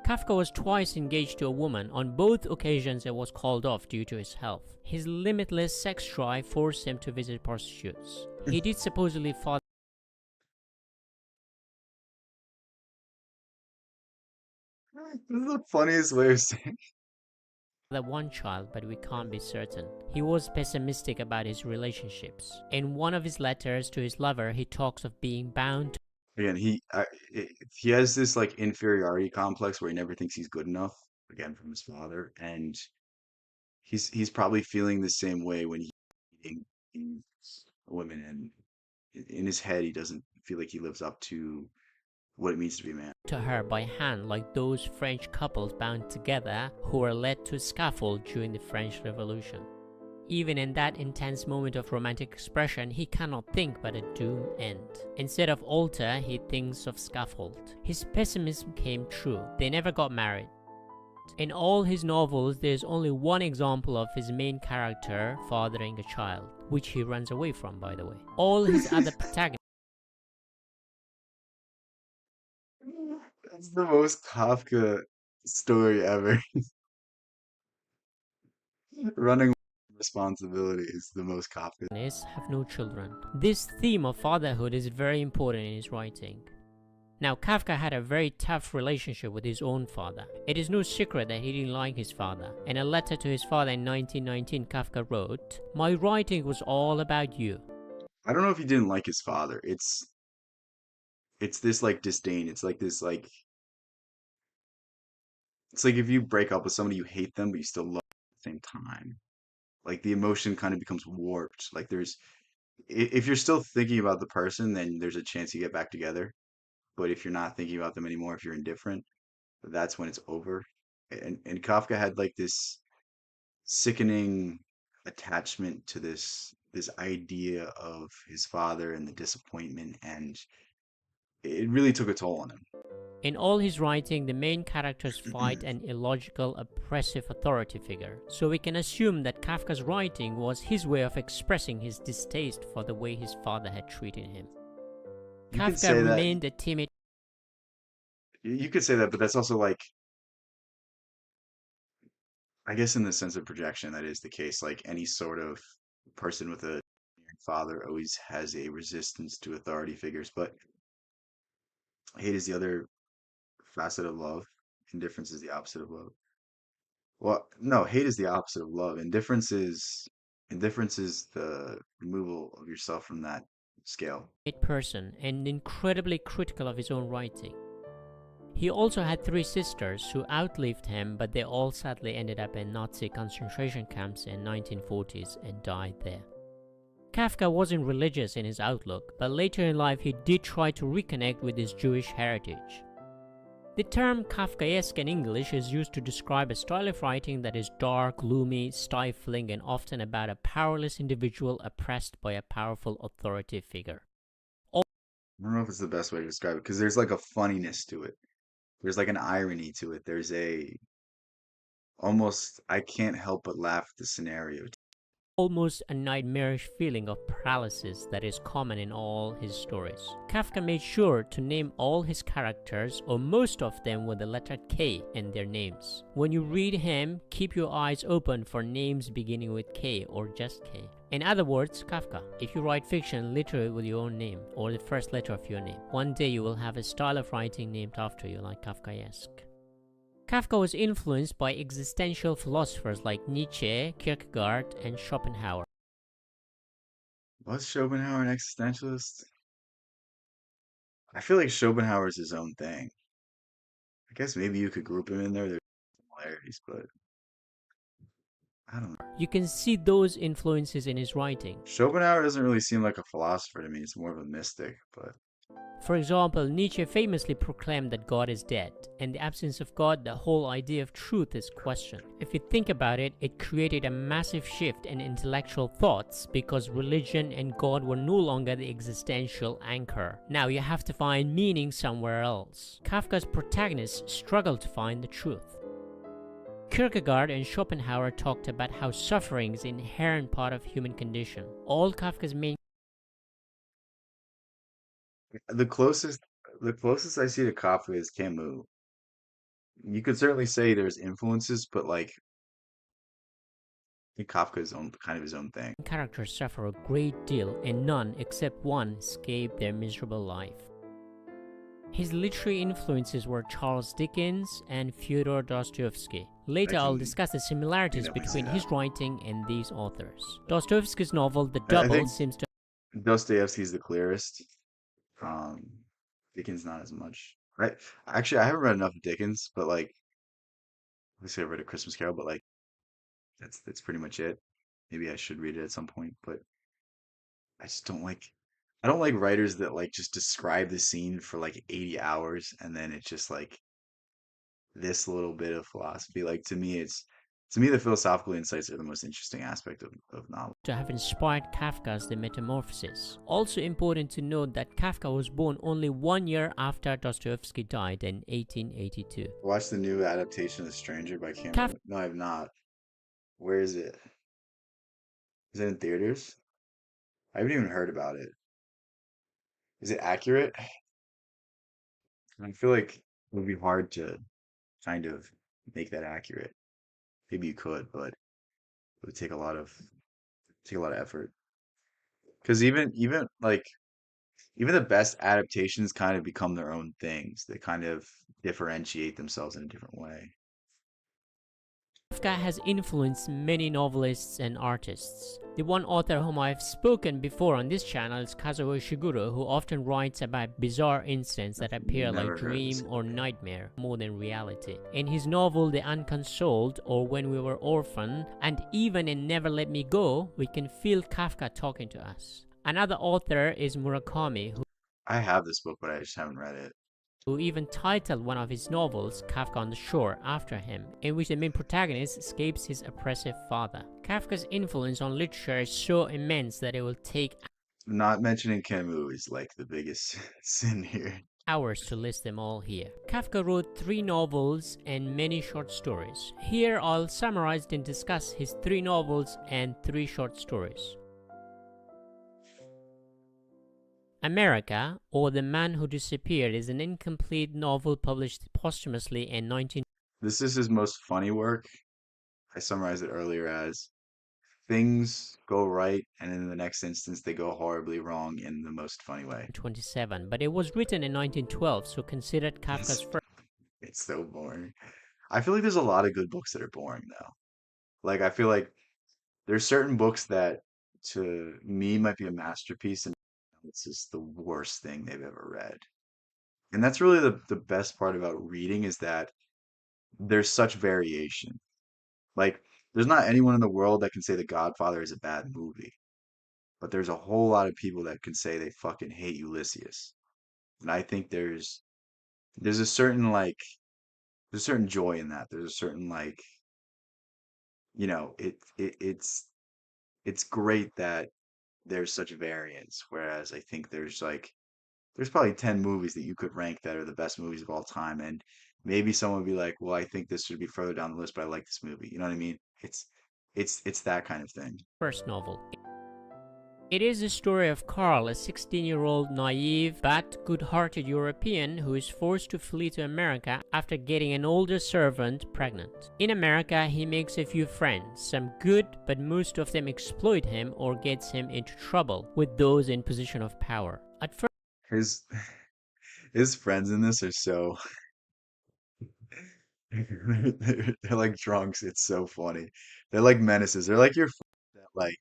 Kafka was twice engaged to a woman. On both occasions, it was called off due to his health. His limitless sex drive forced him to visit prostitutes. He did supposedly father This is the funniest way of saying. one child, but we can't be certain. He was pessimistic about his relationships. In one of his letters to his lover, he talks of being bound to Again, he has this like inferiority complex where he never thinks he's good enough. Again, from his father, and he's probably feeling the same way when he's meeting women, and in his head, he doesn't feel like he lives up to what it means to be a man. her by hand like those French couples bound together who were led to a scaffold during the French Revolution. Even in that intense moment of romantic expression, he cannot think but a doomed end. Instead of altar, he thinks of scaffold. His pessimism came true. They never got married. In all his novels, there is only one example of his main character fathering a child, which he runs away from, by the way. All his other protagonists That's the most Kafka story ever. Running responsibility is the most Kafka. have no children. This theme of fatherhood is very important in his writing. Now, Kafka had a very tough relationship with his own father. It is no secret that he didn't like his father. In a letter to his father in 1919, Kafka wrote, "My writing was all about you." I don't know if he didn't like his father. It's this like disdain. It's like if you break up with somebody, you hate them, but you still love them at the same time. Like the emotion kind of becomes warped. Like if you're still thinking about the person, then there's a chance you get back together. But if you're not thinking about them anymore, if you're indifferent, that's when it's over. And Kafka had like this sickening attachment to this idea of his father and the disappointment, and it really took a toll on him. In all his writing, the main characters fight an illogical, oppressive authority figure. So we can assume that Kafka's writing was his way of expressing his distaste for the way his father had treated him. You could Kafka say that. remained a timid You could say that, but that's also like, I guess in the sense of projection, that is the case. Like any sort of person with a father always has a resistance to authority figures, but hate is the other facet of love. Indifference is the opposite of love. Well, no, hate is the opposite of love. Indifference is the removal of yourself from that scale. person and incredibly critical of his own writing. He also had three sisters who outlived him, but they all sadly ended up in Nazi concentration camps in 1940s and died there. Kafka wasn't religious in his outlook, but later in life he did try to reconnect with his Jewish heritage. The term Kafkaesque in English is used to describe a style of writing that is dark, gloomy, stifling, and often about a powerless individual oppressed by a powerful authority figure. I don't know if it's the best way to describe it because there's like a funniness to it. There's like an irony to it. There's a almost I can't help but laugh at the scenario. Almost a nightmarish feeling of paralysis that is common in all his stories. Kafka made sure to name all his characters, or most of them, with the letter K in their names. When you read him, keep your eyes open for names beginning with K or just K. In other words, Kafka, if you write fiction literally with your own name or the first letter of your name, one day you will have a style of writing named after you, like Kafkaesque. Kafka was influenced by existential philosophers like Nietzsche, Kierkegaard, and Schopenhauer. Was Schopenhauer an existentialist? I feel like Schopenhauer is his own thing. I guess maybe you could group him in there. There's similarities, but I don't know. You can see those influences in his writing. Schopenhauer doesn't really seem like a philosopher to me. It's more of a mystic, but For example, Nietzsche famously proclaimed that God is dead. In the absence of God, the whole idea of truth is questioned. If you think about it, it created a massive shift in intellectual thoughts because religion and God were no longer the existential anchor. Now you have to find meaning somewhere else. Kafka's protagonists struggle to find the truth. Kierkegaard and Schopenhauer talked about how suffering is an inherent part of human condition. All Kafka's main the closest the closest I see to Kafka is Camus. You could certainly say there's influences, but like I think Kafka is own kind of his own thing. characters suffer a great deal, and none except one escape their miserable life. His literary influences were Charles Dickens and Fyodor Dostoevsky. Later, I'll discuss the similarities between his writing and these authors. Dostoevsky's novel The I Double think seems to Dostoevsky's the clearest. Um, Dickens not as much. Right? Actually, I haven't read enough of Dickens, but like, let's say I read A Christmas Carol, but like that's pretty much it. Maybe I should read it at some point, but I just don't like. I don't like writers that like just describe the scene for like 80 hours and then it's just like this little bit of philosophy. Like to me the philosophical insights are the most interesting aspect of novels. have inspired Kafka's The Metamorphosis. Also important to note that Kafka was born only 1 year after Dostoevsky died in 1882. Watch the new adaptation of The Stranger by Kafka Cameron. No, I've not. Where is it? Is it in theaters? I haven't even heard about it. Is it accurate? I feel like it would be hard to kind of make that accurate. Maybe you could, but it would take a lot of effort. Because even like even the best adaptations kind of become their own things. They kind of differentiate themselves in a different way. Kafka has influenced many novelists and artists. The one author whom I have spoken before on this channel is Kazuo Ishiguro, who often writes about bizarre incidents that appear Never like heard of this dream or guy. nightmare more than reality. In his novel The Unconsoled or When We Were Orphaned, and even in Never Let Me Go, we can feel Kafka talking to us. Another author is Murakami, I have this book, but I just haven't read it. who even titled one of his novels Kafka on the Shore after him, in which the main protagonist escapes his oppressive father. Kafka's influence on literature is so immense that it will take Not mentioning Camus is like the biggest sin here. hours to list them all here. Kafka wrote 3 novels and many short stories. Here I'll summarize and discuss his 3 novels and 3 short stories. America, or The Man Who Disappeared, is an incomplete novel published posthumously in 19. This is his most funny work. I summarized it earlier as things go right, and in the next instance, they go horribly wrong in the most funny way. 27, but it was written in 1912, so considered It's, Kafka's first. it's so boring. I feel like there's a lot of good books that are boring, though. Like, I feel like there's certain books that to me might be a masterpiece, and it's just the worst thing they've ever read. And that's really the best part about reading is that there's such variation. Like, there's not anyone in the world that can say The Godfather is a bad movie, but there's a whole lot of people that can say they fucking hate Ulysses. And I think there's a certain like there's a certain joy in that. There's a certain like, it's great that there's such variance. Whereas I think there's probably 10 movies that you could rank that are the best movies of all time, and maybe someone would be like, well, I think this should be further down the list, but I like this movie. You know what I mean? It's that kind of thing. first novel. It is the story of Carl, a 16-year-old naive but good-hearted European who is forced to flee to America after getting an older servant pregnant. In America, he makes a few friends, some good, but most of them exploit him or gets him into trouble with those in position of power. At first, His his friends in this are so they're like drunks. It's so funny. They're like menaces. They're like your friends that like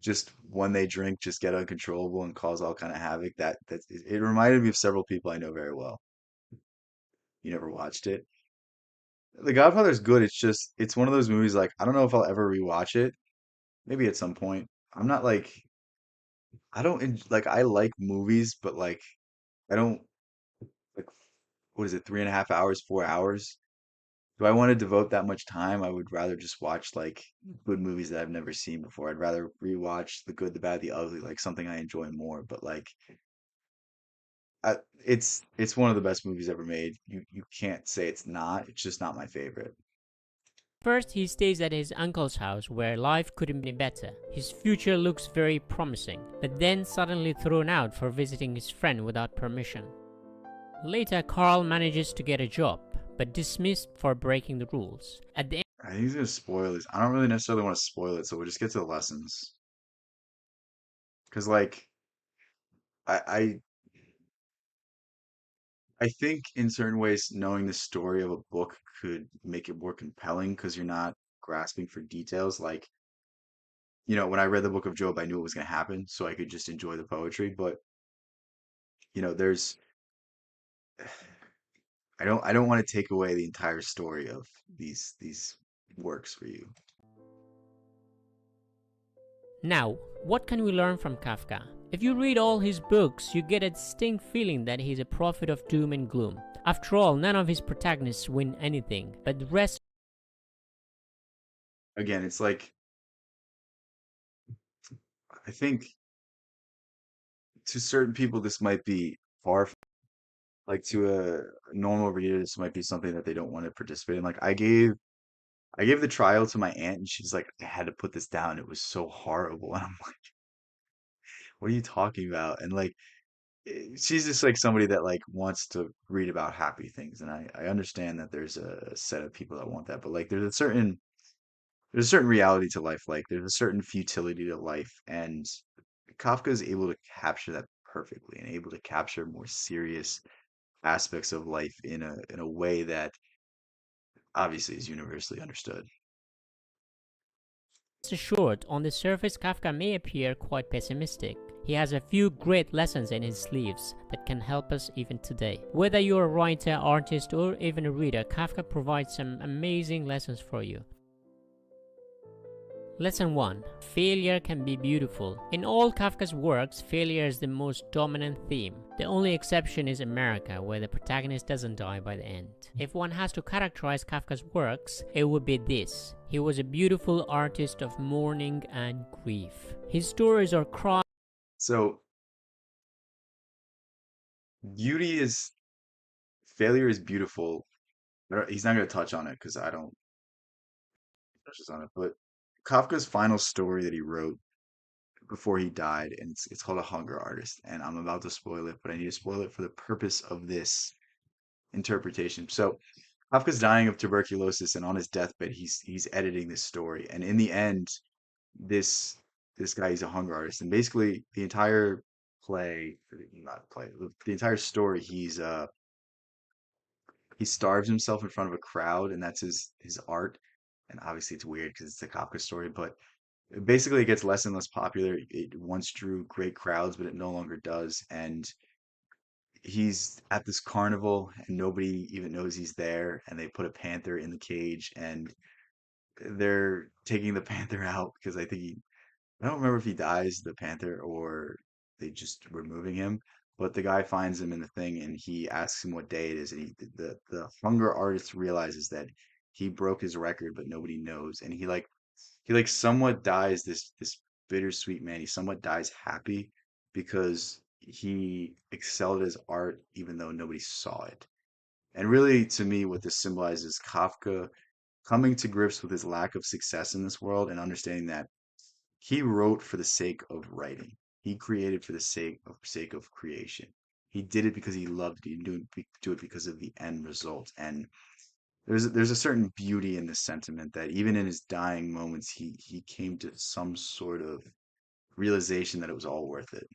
just when they drink just get uncontrollable and cause all kind of havoc. It reminded me of several people I know very well. You never watched it? The Godfather's good. It's one of those movies like I don't know if I'll ever rewatch it. Maybe at some point. I'm not like I don't like I like movies, but like I don't like what is it, 3.5 hours, 4 hours? Do I want to devote that much time? I would rather just watch like good movies that I've never seen before. I'd rather rewatch The Good, the Bad, the Ugly, like something I enjoy more. But like it's one of the best movies ever made. You can't say it's not. It's just not my favorite. First, he stays at his uncle's house where life couldn't be better. His future looks very promising, but then suddenly thrown out for visiting his friend without permission. Later, Carl manages to get a job, but dismissed for breaking the rules. At the I think he's gonna spoil this. I don't really necessarily want to spoil it, so we'll just get to the lessons. Because like I I think in certain ways knowing the story of a book could make it more compelling because you're not grasping for details. Like, when I read the book of Job, I knew it was gonna happen, so I could just enjoy the poetry. But, there's I don't want to take away the entire story of these works for you. Now, what can we learn from Kafka? If you read all his books, you get a distinct feeling that he's a prophet of doom and gloom. After all, none of his protagonists win anything, but the rest Again, it's like I think to certain people this might be far, like to a normal reader, this might be something that they don't want to participate in. Like I gave the trial to my aunt and she's like, I had to put this down. It was so horrible. And I'm like, what are you talking about? And like she's just like somebody that like wants to read about happy things. And I understand that there's a set of people that want that, but like there's a certain reality to life. Like there's a certain futility to life. And Kafka is able to capture that perfectly and able to capture more serious aspects of life in a way that obviously is universally understood. assured, on the surface, Kafka may appear quite pessimistic. He has a few great lessons in his sleeves that can help us even today. Whether you're a writer, artist, or even a reader, Kafka provides some amazing lessons for you. Lesson 1. Failure can be beautiful. In all Kafka's works, failure is the most dominant theme. The only exception is America, where the protagonist doesn't die by the end. If one has to characterize Kafka's works, it would be this. He was a beautiful artist of mourning and grief. His stories are cry. So beauty is failure is beautiful. He's not going to touch on it because I don't touches on it. But Kafka's final story that he wrote before he died, and it's called A Hunger Artist. And I'm about to spoil it, but I need to spoil it for the purpose of this interpretation. So Kafka's dying of tuberculosis, and on his deathbed, he's editing this story. And in the end, this this guy he's a hunger artist, and basically the entire play, not play, the entire story, he starves himself in front of a crowd, and that's his art. And obviously, it's weird because it's a Kafka story, but basically, it gets less and less popular. It once drew great crowds, but it no longer does. And he's at this carnival, and nobody even knows he's there. And they put a panther in the cage, and they're taking the panther out because I don't remember if he dies, the panther, or they just removing him. But the guy finds him in the thing and he asks him what day it is, and the hunger artist realizes that he broke his record, but nobody knows, and he somewhat dies this bittersweet man. He somewhat dies happy because he excelled at his art even though nobody saw it. And really, to me, what this symbolizes Kafka coming to grips with his lack of success in this world and understanding that he wrote for the sake of writing. He created for the sake of creation. He did it because he loved it. He didn't do it because of the end result. And there's a certain beauty in this sentiment that even in his dying moments, he came to some sort of realization that it was all worth it.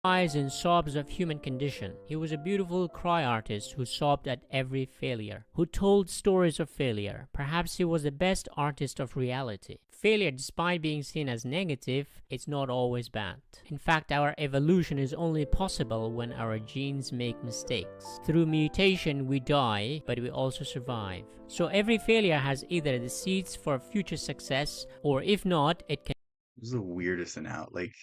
Cries and sobs of human condition. He was a beautiful cry artist who sobbed at every failure, who told stories of failure. Perhaps he was the best artist of reality. Failure, despite being seen as negative, it's not always bad. In fact, our evolution is only possible when our genes make mistakes. Through mutation, we die, but we also survive. So every failure has either the seeds for future success, or if not, it This is the weirdest analogy. Like,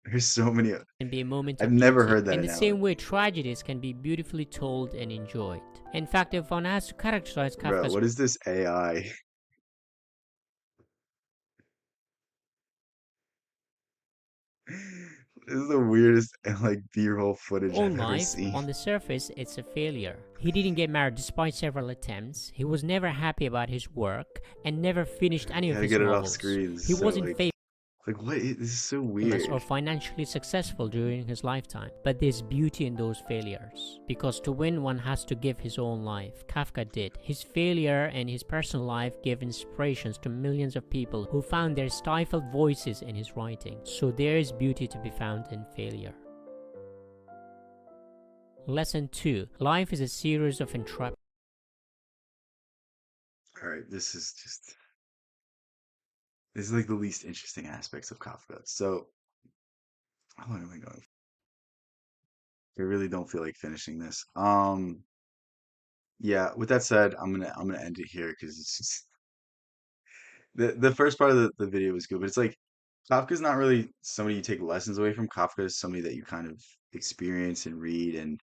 there's so many. can be a moment I've of never beauty. heard that In the same analogy, way, tragedies can be beautifully told and enjoyed. In fact, if one has to characterize bro. Kafka's What is this AI? This is the weirdest like B-roll footage own I've ever life, seen. on the surface, it's a failure. He didn't get married despite several attempts, he was never happy about his work, and never finished any You of gotta his get it off novels. screen. This He is so wasn't famous this is so or weird. financially successful during his lifetime. But there's beauty in those failures. Because to win, one has to give his own life. Kafka did. His failure and his personal life gave inspirations to millions of people who found their stifled voices in his writing. So there is beauty to be found in failure. Lesson 2. Life is a series of interruptions. All right, this is like the least interesting aspects of Kafka. So how long am I going? I really don't feel like finishing this. Yeah. With that said, I'm gonna end it here because it's just the first part of the video was good, but it's like Kafka's not really somebody you take lessons away from. Kafka is somebody that you kind of experience and read and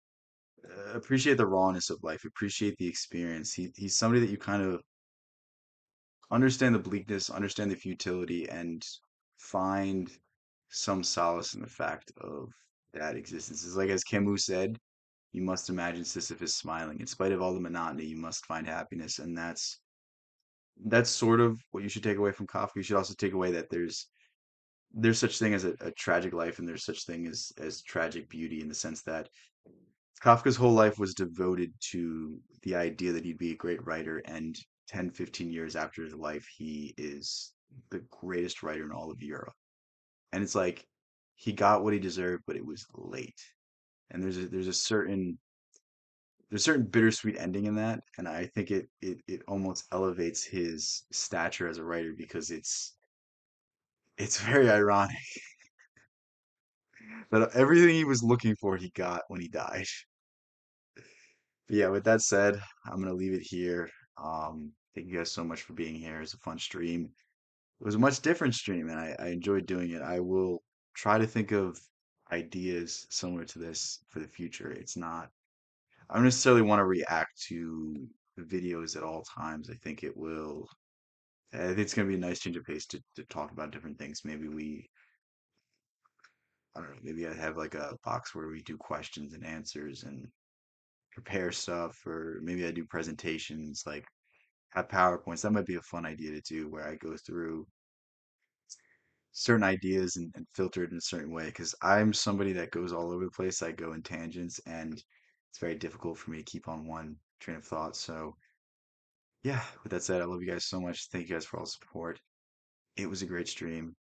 appreciate the rawness of life, appreciate the experience. He's somebody that you kind of understand the bleakness, understand the futility, and find some solace in the fact of that existence. It's like as Camus said, you must imagine Sisyphus smiling. In spite of all the monotony, you must find happiness, and that's sort of what you should take away from Kafka. You should also take away that there's such thing as a tragic life, and there's such thing as tragic beauty in the sense that Kafka's whole life was devoted to the idea that he'd be a great writer, and 10, 15 years after his life, he is the greatest writer in all of Europe. And it's like he got what he deserved, but it was late. And there's a certain bittersweet ending in that, and I think it almost elevates his stature as a writer because it's very ironic that everything he was looking for he got when he died. But yeah, with that said, I'm gonna leave it here. Thank you guys so much for being here. It's a fun stream. It was a much different stream, and I enjoyed doing it. I will try to think of ideas similar to this for the future. I don't necessarily want to react to videos at all times. I think it's gonna be a nice change of pace to talk about different things. I don't know, maybe I have like a box where we do questions and answers and prepare stuff, or maybe I do presentations like have PowerPoints. That might be a fun idea to do where I go through certain ideas and filter it in a certain way because I'm somebody that goes all over the place. I go in tangents and it's very difficult for me to keep on one train of thought. So, yeah, with that said, I love you guys so much. Thank you guys for all the support. It was a great stream.